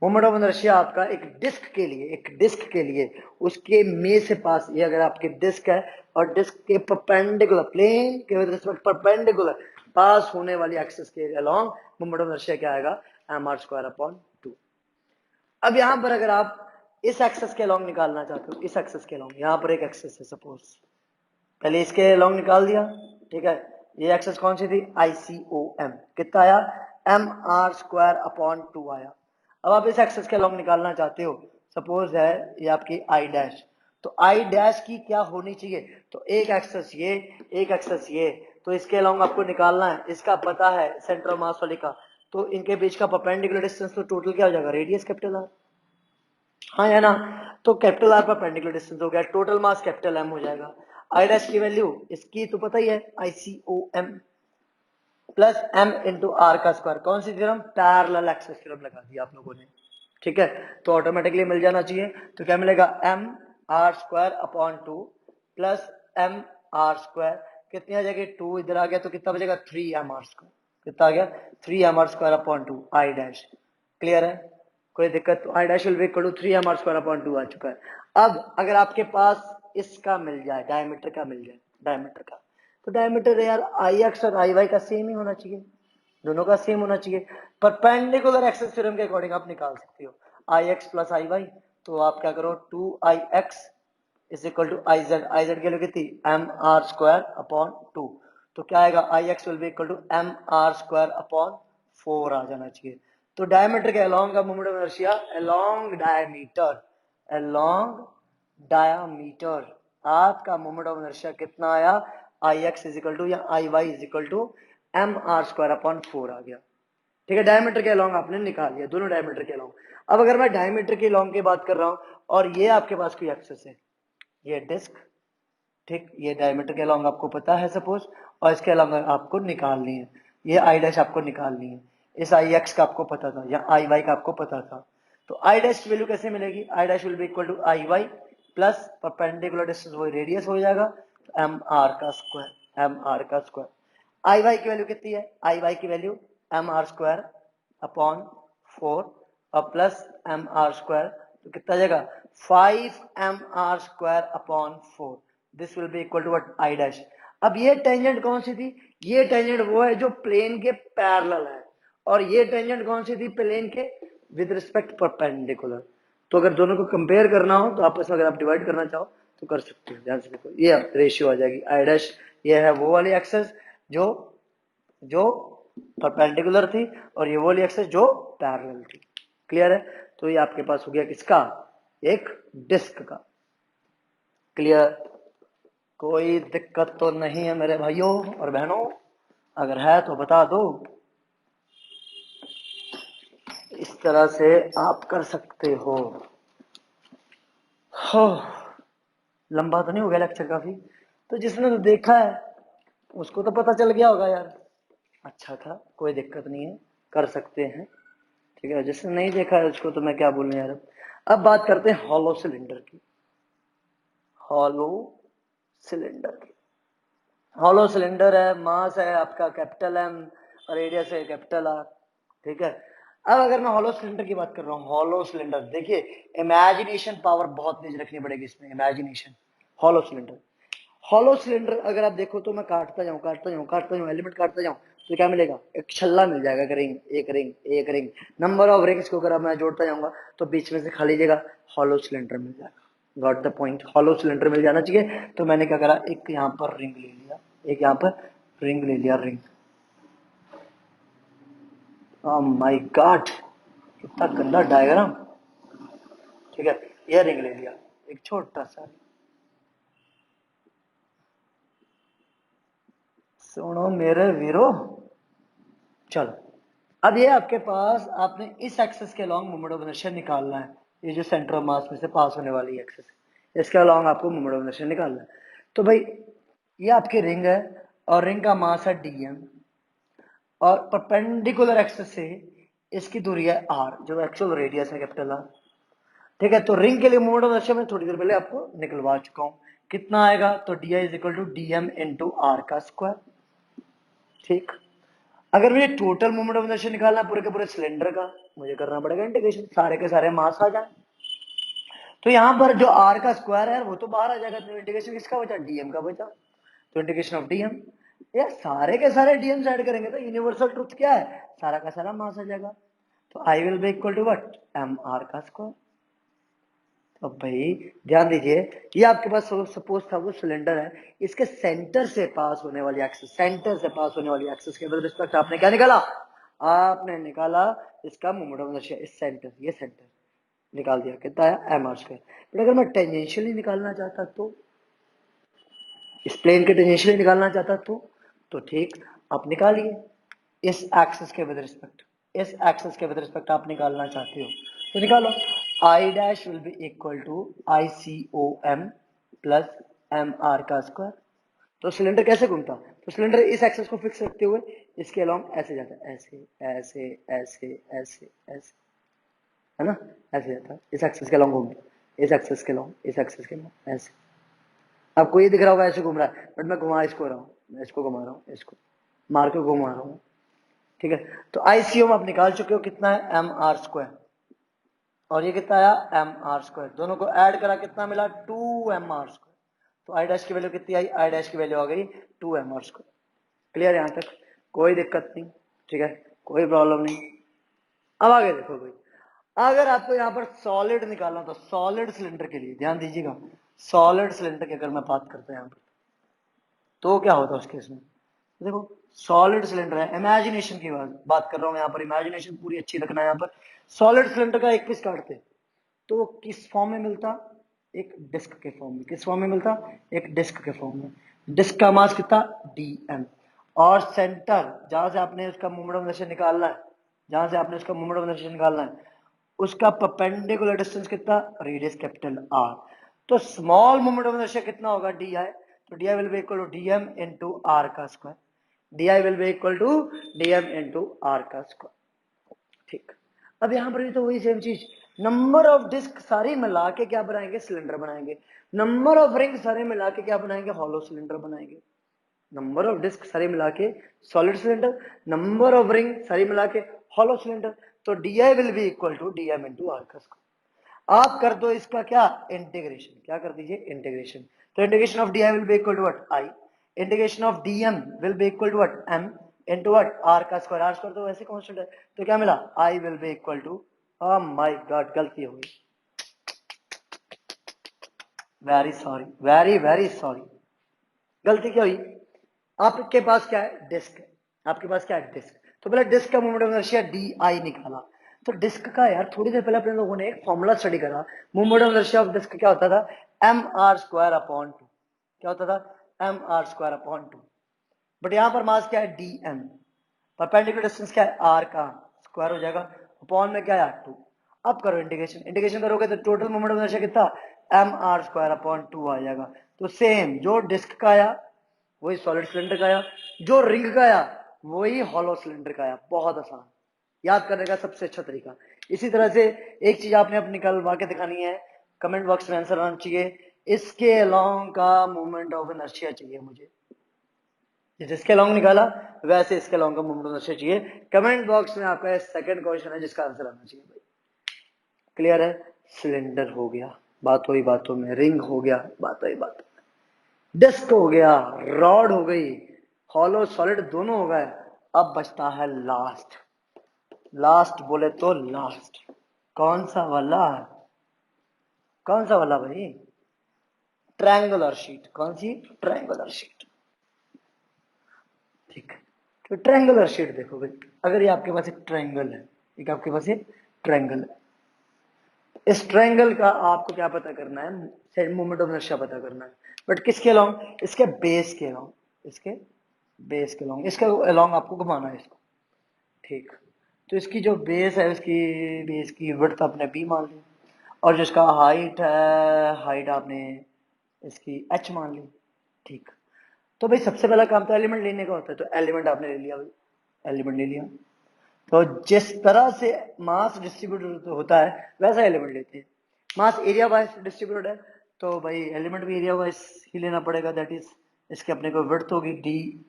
S1: Moment of inertia आपका एक डिस्क के लिए, एक डिस्क के लिए उसके में से पास, ये अगर आपके डिस्क है और डिस्क के परपेंडिकुलर, प्लेन के विद रिस्पेक्ट परपेंडिकुलर पास होने वाली एक्सिस के अलोंग मोमेंट ऑफ इनर्शिया क्या आएगा, mr²/2। अब यहां पर अगर आप इस एक्सिस के अलोंग निकालना चाहते हो, इस एक्सिस के अलोंग, यहां पर एक एक्सिस है सपोज, पहले इसके अलोंग निकाल दिया। ठीक है, ये एक्सिस कौन सी थी, ICOM, कितना आया, mr²/2 आया। अब आप इस एक्सिस के अलोंग निकालना चाहते हो, सपोज है ये आपकी आई डैश, तो आई डैश की क्या होनी चाहिए, तो एक एक्सिस ये, एक एक्सिस ये, तो इसके अलोंग आपको निकालना है, इसका पता है सेंटर ऑफ मास वाले का, तो इनके बीच का परपेंडिकुलर डिस्टेंस, तो टोटल क्या हो जाएगा, रेडियस कैपिटल आर। हाँ है ना, तो कैपिटल आर परपेंडिकुलर डिस्टेंस हो गया, टोटल मास कैपिटल एम हो जाएगा। आई डैश की वैल्यू इसकी तो पता ही है, ICOM plus M into R का स्क्वायर, कौन सी थ्योरम, पैरेलल एक्सिस थ्योरम लगा दी आप लोगों ने। ठीक है, तो ऑटोमेटिकली मिल जाना चाहिए, तो क्या मिलेगा, mr²/2 प्लस mr², कितनी आ जाएगी, 2 इधर आ गया तो कितना बचेगा, 3mr², कितना आ गया, 3mr²/2 आई डैश। क्लियर है, कोई दिक्कत, तो I dash will be equal to 3mr²/2 आ चुका है। अब अगर आपके पास इसका मिल जाए, डायमीटर का मिल जाए, डायमीटर का, तो डायमीटर यार आई एक्स और आई वाई का सेम ही होना चाहिए, दोनों का सेम होना चाहिए। परपेंडिकुलर एक्सिस थ्योरम के अकॉर्डिंग आप निकाल सकते हो I X plus I Y, तो आप क्या करो, 2ix is equal to I Z, I Z की वैल्यू कितनी, mr²/2, तो क्या आएगा, I X will be equal to mr²/4 आ जाना चाहिए। तो डायमीटर के अलोंग का moment of inertia along diameter, along diameter आपका मोमेंट ऑफ इनर्शिया कितना आया, I X is equal to या I Y is equal to mr²/4 आ गया। ठीक है, डायमीटर के अलॉन्ग आपने निकाल लिया, दोनों डायमीटर के अलॉन्ग। अब अगर मैं डायमीटर के अलॉन्ग की बात कर रहा हूं और ये आपके पास कोई एक्सेस है, ये डिस्क, ठीक, ये डायमीटर के अलॉन्ग आपको पता है सपोज, और इसके अलॉन्ग आपको निकालनी है, ये आई डैश आपको निकालनी है, इस आई एक्स का आपको पता था या आई वाई का आपको पता था, तो आई डैश की वैल्यू कैसे मिलेगी, I dash will be equal to I Y plus perpendicular distance वही रेडियस हो जाएगा, एम आर का स्क्वायर, एम आर का स्क्वायर। आई वाई की वैल्यू कितनी है, आई वाई की value M R square upon 4 और प्लस एम आर स्क्वायर, तो कितना जाएगा 5 M R square upon 4, this will be equal to what, I dash. अब ये टेंजेंट कौन सी थी, ये टेंजेंट वो है जो प्लेन के पैरेलल है, और ये टेंजेंट कौन सी थी, प्लेन के विद रिस्पेक्ट परपेंडिकुलर। तो अगर दोनों को कंपेयर करना हो तो आपस में अगर आप डिवाइड करना चाहो तो कर सकते हो, ध्यान से देखो, ये रेशियो आ जाएगी, आई डैश ये है वो वाली एक्सेस जो जो परपेंडिकुलर थी, और ये वो वाली एक्सेस जो पैरेलल थी। क्लियर है, तो ये आपके पास हो गया किसका, एक डिस्क का। क्लियर, कोई दिक्कत तो नहीं है मेरे भाइयों और बहनों, अगर है तो बता दो, इस तरह से आप कर सकते हो। हो, लंबा तो नहीं हो गया लेक्चर काफी, तो जिसने तो देखा है उसको तो पता चल गया होगा यार, अच्छा था, कोई दिक्कत नहीं है, कर सकते हैं। ठीक है, जिसने नहीं देखा है उसको तो मैं क्या बोलूं यार। अब बात करते हैं हॉलो सिलेंडर की, हॉलो सिलेंडर की। हॉलो सिलेंडर है, मास है आपका कैपिटल एम और रेडियस है कैपिटल आर। ठीक है, अब अगर मैं हॉलो सिलेंडर की बात कर रहा हूँ, हॉलो सिलेंडर देखिए, इमेजिनेशन पावर बहुत तेज रखनी पड़ेगी इसमें, imagination. Hollow cylinder, hollow cylinder अगर आप देखो तो मैं काटता जाऊं काटता जाऊं काटता जाऊं, एलिमेंट काटता जाऊं, तो क्या मिलेगा, एक छल्ला मिल जाएगा, एक रिंग एक रिंग एक रिंग, नंबर ऑफ रिंग्स को अगर मैं जोड़ता जाऊंगा तो बीच में से खाली जगह हॉलो सिलेंडर मिल जाएगा। Got the point, hollow cylinder मिल जाना चाहिए। तो मैंने क्या करा, एक यहाँ पर रिंग ले लिया, एक यहाँ पर रिंग ले लिया, रिंग, माय गॉड कितना गंदा डायग्राम। ठीक है, यह रिंग ले लिया, एक छोटा सा, सुनो मेरे वीरो, चलो अब ये आपके पास, आपने इस एक्सेस के अलॉन्ग मोमेंट ऑफ इनर्शिया निकालना है, ये जो सेंटर ऑफ मास में से पास होने वाली एक्सेस है, इसके अलॉन्ग आपको मोमेंट ऑफ इनर्शिया निकालना है। तो भाई ये आपकी रिंग है और रिंग का मास है dm, और परपेंडिकुलर एक्सेस से इसकी दूरी है r, जो एक्चुअल रेडियस है कैपिटल आर। ठीक है, तो रिंग के लिए मोमेंट ऑफ इनर्शिया मैं थोड़ी देर पहले आपको निकलवा चुका हूं, कितना आएगा, तो di is equal to dm into R का स्क्वायर। ठीक, अगर मुझे टोटल मोमेंट ऑफ इनर्शिया निकालना है पूरे के पूरे सिलेंडर का, मुझे करना पड़ेगा इंटीग्रेशन, सारे के सारे मास आ जाए, तो यहाँ पर जो आर का स्क्वायर है वो तो बाहर आ जाएगा, तो इंटीग्रेशन किसका बचा, डीएम का बचा, तो इंटीग्रेशन ऑफ डीएम, यार सारे के सारे डीएम ऐड करेंगे तो यूनिवर्सल ट्रुथ क्या है, सारा का सारा मास आ जाएगा, तो I will be equal to what, M R का स्क्वायर। तो भाई ध्यान दीजिए, ये आपके पास सपोज था वो सिलेंडर है, इसके सेंटर से पास होने वाली एक्सिस, सेंटर से पास होने वाली एक्सिस के विद रिस्पेक्ट आपने क्या निकाला, आपने निकाला इसका मोमेंट ऑफ इनर्शिया, इस सेंटर, ये सेंटर निकाल दिया, कितना आया, एम आर स्क्वायर। बट अगर मैं टेंजेंशियली निकालना चाहता तो, इस प्लेन के टेंजेंशियली निकालना चाहता तो ठीक, आप निकालिए इस एक्सिस के विद रिस्पेक्ट, इस एक्सिस के विद रिस्पेक्ट आप निकालना चाहते हो तो निकालो, I dash will be equal to I C O M plus M R का स्क्वायर। तो सिलेंडर कैसे घूमता, तो सिलेंडर इस एक्सिस को फिक्स रखते हुए इसके अलोंग ऐसे जाता है, ऐसे ऐसे ऐसे ऐसे ऐसे, है ना, ऐसे जाता है, इस एक्सिस के अलोंग घूमता, इस एक्सिस के अलोंग, इस एक्सिस के अलोंग ऐसे। आपको ये दिख रहा होगा ऐसे घूम रहा है, बट मैं घुमा इसको रहा हूँ, मैं इसको घुमा रहा हूँ, इसको मार के घुमा रहा हूँ। ठीक है, तो आईसीओ आप निकाल चुके हो, कितना है, एम आर स्क्वायर, और ये कितना आया, एम आर स्क्वायर, दोनों को ऐड करा कितना मिला, 2 mr स्क्वायर। तो आई डैश की वैल्यू कितनी आई, आई डैश की वैल्यू आ गई 2 mr स्क्वायर। क्लियर, यहां तक कोई दिक्कत नहीं, ठीक है, कोई प्रॉब्लम नहीं। अब आगे देखो भाई, अगर आपको यहाँ पर सॉलिड निकालना, तो सॉलिड सिलेंडर के लिए ध्यान दीजिएगा, सॉलिड सिलेंडर की अगर मैं बात करता हूँ यहाँ पर, तो क्या होता है उस केस में, देखो सॉलिड सिलेंडर है, इमेजिनेशन की बात कर रहा हूँ यहाँ पर, इमेजिनेशन पूरी अच्छी रखना है यहाँ पर। सॉलिड सिलेंडर का एक पीस काटते तो वो किस फॉर्म में मिलता, एक डिस्क के फॉर्म में, किस फॉर्म में मिलता, एक डिस्क के फॉर्म में। डिस्क का मास कितना, डीएम, और सेंटर जहां से आपने उसका मोमेंट ऑफ इनर्शिया निकालना है, जहां से आपने उसका मोमेंट ऑफ इनर्शिया निकालना है, उसका परपेंडिकुलर डिस्टेंस कितना, रेडियस कैपिटल आर। तो स्मॉल मोमेंट ऑफ इनर्शिया कितना होगा, डी आई। तो D I will be equal to D M into R का square. D I will be equal to D M into R का square. ठीक, अब यहां पर भी तो वही सेम चीज, नंबर ऑफ डिस्क सारी मिला के क्या बनाएंगे, सिलेंडर बनाएंगे। नंबर ऑफ रिंग सारे मिला के क्या बनाएंगे, हॉलो सिलेंडर बनाएंगे। नंबर ऑफ डिस्क सारी मिला के solid cylinder, number of ring सारी मिला के हॉलो सिलेंडर। तो D I will be equal to D M into R का स्क्वायर। आप कर दो इसका क्या, इंटीग्रेशन। क्या कर दीजिए, इंटीग्रेशन। तो integration of D I will be equal to what, I. Integration of D M will be equal to what, M into what, R का स्क्वायर। आर स्क्वायर तो वैसे कांस्टेंट है, तो क्या मिला, I will be equal to, oh my God गलती हो गई, very sorry, very very sorry, गलती क्या हुई। आपके पास क्या है, डिस्क है। आपके पास क्या है, डिस्क। तो पहले डिस्क का मोमेंट ऑफ इनर्शिया डी आई निकाला। तो डिस्क का यार थोड़ी देर पहले अपने लोगों ने एक फॉर्मूला स्टडी करा, moment of inertia of disc क्या होता था, M R square upon two. क्या होता था, M R square upon two. But यहां पर मास क्या है, डी एम। परपेंडिकुलर डिस्टेंस क्या है, आर का स्क्वायर हो जाएगा, अपॉन में क्या है, टू। अब करो इंटीग्रेशन, इंटीग्रेशन करोगे तो टोटल मोमेंट ऑफ इनर्शिया कितना, M R square upon two आ जाएगा। तो सेम जो डिस्क का आया वही सॉलिड सिलेंडर का आया, जो रिंग का आया वही हॉलो सिलेंडर का आया। बहुत आसान, याद करने का सबसे अच्छा तरीका। इसी तरह से एक चीज आपने अब निकलवा के दिखानी है, कमेंट बॉक्स में आंसर आना चाहिए, इसके अलोंग का मोमेंट ऑफ इनर्शिया चाहिए मुझे। जिसके लॉन्ग निकाला वैसे इसके लॉन्ग का मोमेंट ऑफ इनर्शिया चाहिए। कमेंट बॉक्स में आपका सेकंड क्वेश्चन है जिसका आंसर आना चाहिए भाई। क्लियर है, सिलेंडर हो गया, बात हुई बातों में, रिंग हो गया, बात हुई बातों में, डिस्क हो गया, रॉड हो गई, हॉलो सॉलिड दोनों हो गए। अब बचता है लास्ट। लास्ट बोले तो लास्ट, कौन सा वाला, कौन सा वाला भाई, ट्रायंगुलर शीट। कौन सी, ट्रायंगुलर शीट। ठीक, तो ट्रायंगुलर शीट देखो भाई, अगर ये आपके पास एक ट्रायंगल है, एक आपके पास एक ट्रायंगल है, इस ट्रायंगल का आपको क्या पता करना है, मोमेंट ऑफ इनर्शिया पता करना है। बट किसके अलोंग, इसके बेस के अलोंग, इसके बेस के अलोंग, इसके अलोंग आपको घुमाना है इसको। ठीक, तो इसकी जो बेस है, उसकी बेस की विड्थ आपने बी मान ली, और जिसका हाइट है, हाइट आपने इसकी एच मान ली। ठीक, तो भाई सबसे पहला काम तो एलिमेंट लेने का होता है, तो एलिमेंट आपने ले लिया भाई, एलिमेंट ले लिया। तो जिस तरह से मास डिस्ट्रीब्यूटेड होता है वैसा एलिमेंट लेते हैं। मास एरिया वाइज डिस्ट्रीब्यूटेड है, तो भाई एलिमेंट भी एरिया वाइज ही लेना पड़ेगा। दैट इज, इसके अपने को विड्थ होगी डी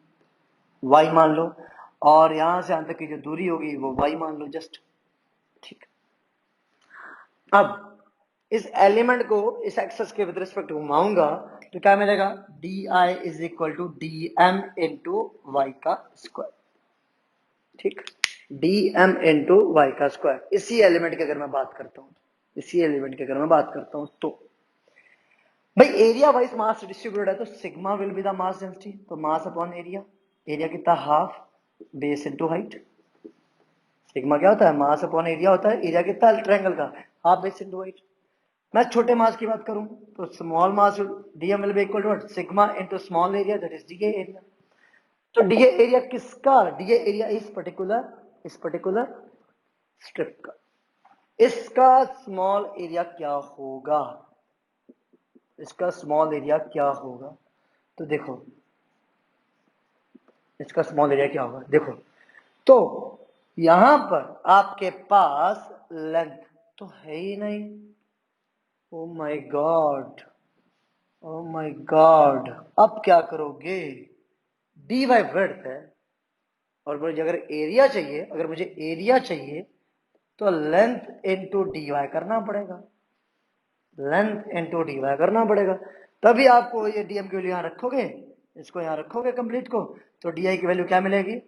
S1: वाई मान लो, और यहां से यहां तक की जो दूरी होगी वो वाई मान लो जस्ट। ठीक, अब इस एलिमेंट को इस एक्सेस के विद रिस्पेक्ट घुमाऊंगा तो क्या मिलेगा, D I is equal to D M into Y का स्क्वायर। ठीक, डी एम इंटू वाई का स्क्वायर। इसी एलिमेंट की अगर मैं बात करता हूं, इसी एलिमेंट की अगर मैं बात करता हूं, तो भाई एरिया वाइज मास डिस्ट्रीब्यूटेड है, तो sigma will be the mass density. तो मास अपॉन एरिया, एरिया कितना, half base into height. Sigma क्या होता है, मास अपॉन एरिया होता है, एरिया कितना है ट्रायंगल का, हाफ बेस इंटू हाइट। मैं छोटे मास की बात करूं तो small mass DM will be equal to what, sigma into small area, that is DA area. तो डीए एरिया किसका, डीए एरिया इस पर्टिकुलर स्ट्रिप का। इसका स्मॉल एरिया क्या होगा, इसका स्मॉल एरिया क्या होगा, तो देखो इसका स्मॉल एरिया क्या होगा, देखो। तो यहां पर आपके पास लेंथ तो है ही नहीं, ओ my God, O my God. अब क्या करोगे, डी वाई वर्थ है, और मुझे अगर एरिया चाहिए, अगर मुझे एरिया चाहिए तो लेंथ इंटू डी वाई करना पड़ेगा, लेंथ इंटू डी वाई करना पड़ेगा। तभी आपको ये डीएम की वैल्यू यहां रखोगे, इसको यहां रखोगे कंप्लीट को, तो डी आई की वैल्यू क्या मिलेगी,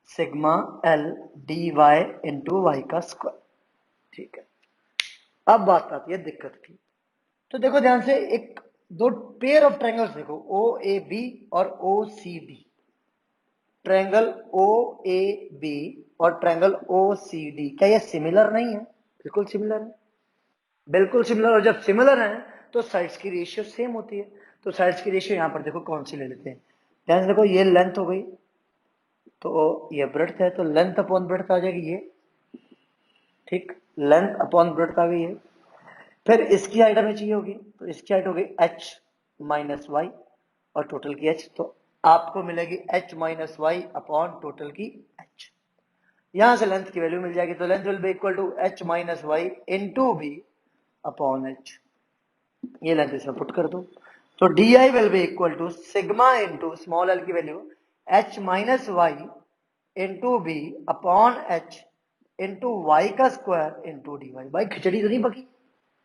S1: sigma L D Y into Y का स्क्वायर। ठीक है, अब बात आती है दिक्कत की। तो देखो ध्यान से, एक दो पेयर ऑफ ट्रायंगल्स देखो, ओ ए बी और O C B. Triangle O A B और ट्रायंगल ओ सी डी, क्या ये सिमिलर नहीं है, बिल्कुल सिमिलर है, बिल्कुल सिमिलर। और जब सिमिलर है तो साइड्स की रेशियो सेम होती है। तो साइड्स की रेशियो यहां पर देखो कौन सी ले लेते हैं, ध्यान से देखो, ये लेंथ हो गई, तो ये ब्रेड्थ है, तो लेंथ अपॉन ब्रेड्थ आ जाएगी ये, ठीक, लेंथ अपॉन ब्रेड्थ आ गई है। फिर इसकी हाइट हमें चाहिए होगी, तो इसकी हाइट होगी h माइनस वाई और टोटल की h, तो आपको मिलेगी h minus Y upon total की h। यहां से लेंथ की वैल्यू मिल जाएगी, तो length will be equal to h minus Y into B upon h। ये लेंथ इसमें पुट कर दो, तो D I will be equal to sigma into small L की value h minus Y into B upon h into Y का square into D Y. भाई खिचड़ी तो नहीं पकी,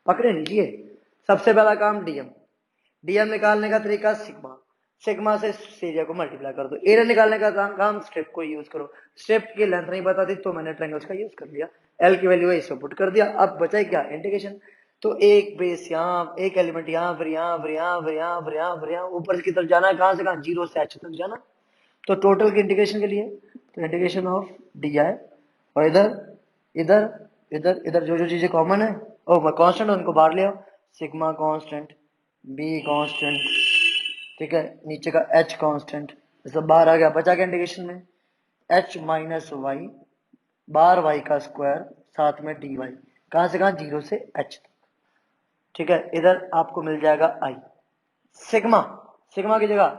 S1: पकड़े लीजिए। सबसे पहला काम डीएम, डीएम निकालने का तरीका सिग्मा, सिग्मा से एरिया को मल्टीप्लाई कर दो। एरिया निकालने का काम स्ट्रिप को यूज करो, स्ट्रिप की लेंथ नहीं पता थी तो मैंने ट्रायंगल्स का यूज कर लिया, एल की वैल्यू है इसको पुट कर दिया। अब बचा क्या, इंटीग्रेशन। तो एक बेस यहाँ, एक एलिमेंट यहाँ, फिर यहाँ, फिर यहाँ, फिर यहाँ, फिर यहाँ, फिर यहाँ, ऊपर की तरफ जाना है, कहां से कहां, जीरो से एच तक जाना। तो टोटल की इंटीग्रेशन के लिए तो इंटीग्रेशन ऑफ डी आई, और इधर इधर इधर इधर जो जो चीजें कॉमन है, ओ मैं कांस्टेंट उनको बाहर ले आओ, सिग्मा कांस्टेंट, बी कांस्टेंट, ठीक है, नीचे का एच कांस्टेंट, सब बाहर आ गया। बचा क्या इंटीग्रेशन में, एच माइनस वाई बार वाई का स्क्वायर साथ में डी वाई, कहां से कहां, जीरो से एच तक। ठीक है, इधर आपको मिल जाएगा आई सिग्मा, सिग्मा की जगह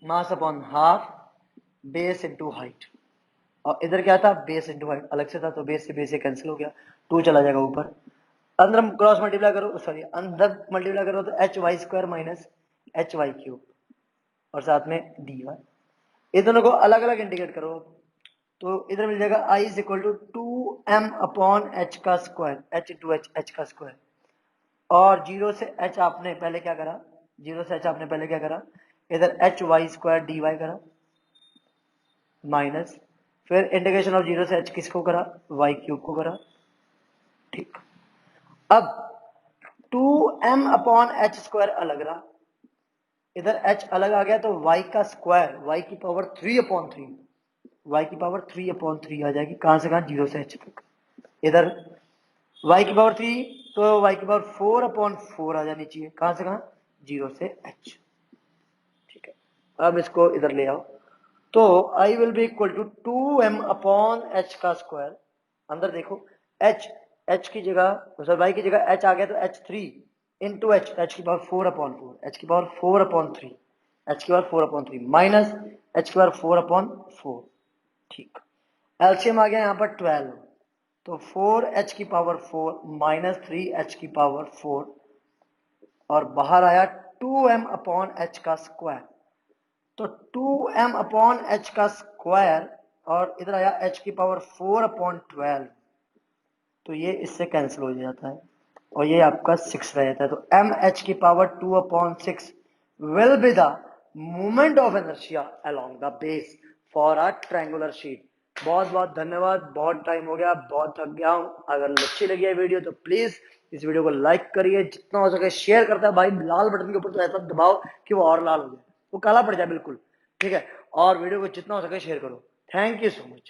S1: mass upon half base into height, और इधर क्या था, बेस इंटू हाइट अलग से था, तो बेस से बेस से कैंसिल हो गया, टू चला जाएगा ऊपर। अंदर क्रॉस मल्टीप्लाई करो, सॉरी अंदर मल्टीप्लाई करो तो H Y square minus H Y cube और साथ में डी वाई, ये दोनों को अलग अलग इंटीग्रेट करो, तो इधर मिल जाएगा I is equal to two M upon H का square, H into H, H का स्क्वायर, और जीरो से एच आपने पहले क्या करा, जीरो से एच आपने पहले क्या करा, इधर H Y square D Y करा माइनस, फिर इंटीग्रेशन ऑफ जीरो से एच किसको करा, वाई क्यूब को करा। ठीक, अब two M upon H square अलग रहा, इधर h अलग आ गया, तो y का स्क्वायर, y की पावर 3 अपॉन 3, y की पावर 3 अपॉन 3 आ जाएगी, कहां से कहां, जीरो से h तक। इधर y की पावर 3, तो y की पावर 4 अपॉन 4 आ जानी चाहिए, कहां से कहां, जीरो से h। ठीक है, अब इसको इधर ले आओ, तो i will be equal to two M upon H का स्क्वायर, अंदर देखो h की जगह, सर y की जगह h आ गया, तो h3 इंटू एच की पावर 4 अपॉन 4, एच की पावर 4 अपॉन 3, एच की पावर 4 अपॉन 3 माइनस एच की पावर 4 अपॉन 4। ठीक, एलसीएम आ गया यहाँ पर 12, तो 4 एच की पावर 4 माइनस 3 एच की पावर 4, और बाहर आया 2m अपॉन एच का स्क्वायर, तो 2m अपॉन एच का स्क्वायर, और इधर आया h की पावर 4 अपॉन 12, तो ये इससे कैंसिल हो जाता है और ये आपका 6 रह जाता है, तो एम एच की power 2 upon 6 will be the moment of inertia along the base for a triangular sheet. बहुत बहुत धन्यवाद, बहुत टाइम हो गया, बहुत थक गया हूं। अगर अच्छी लगी है वीडियो तो प्लीज इस वीडियो को लाइक करिए, जितना हो सके शेयर करता है भाई, लाल बटन के ऊपर तो ऐसा दबाओ कि वो और लाल हो जाए, वो काला पड़ जाए बिल्कुल, ठीक है, और वीडियो को जितना हो सके शेयर करो। Thank you so much.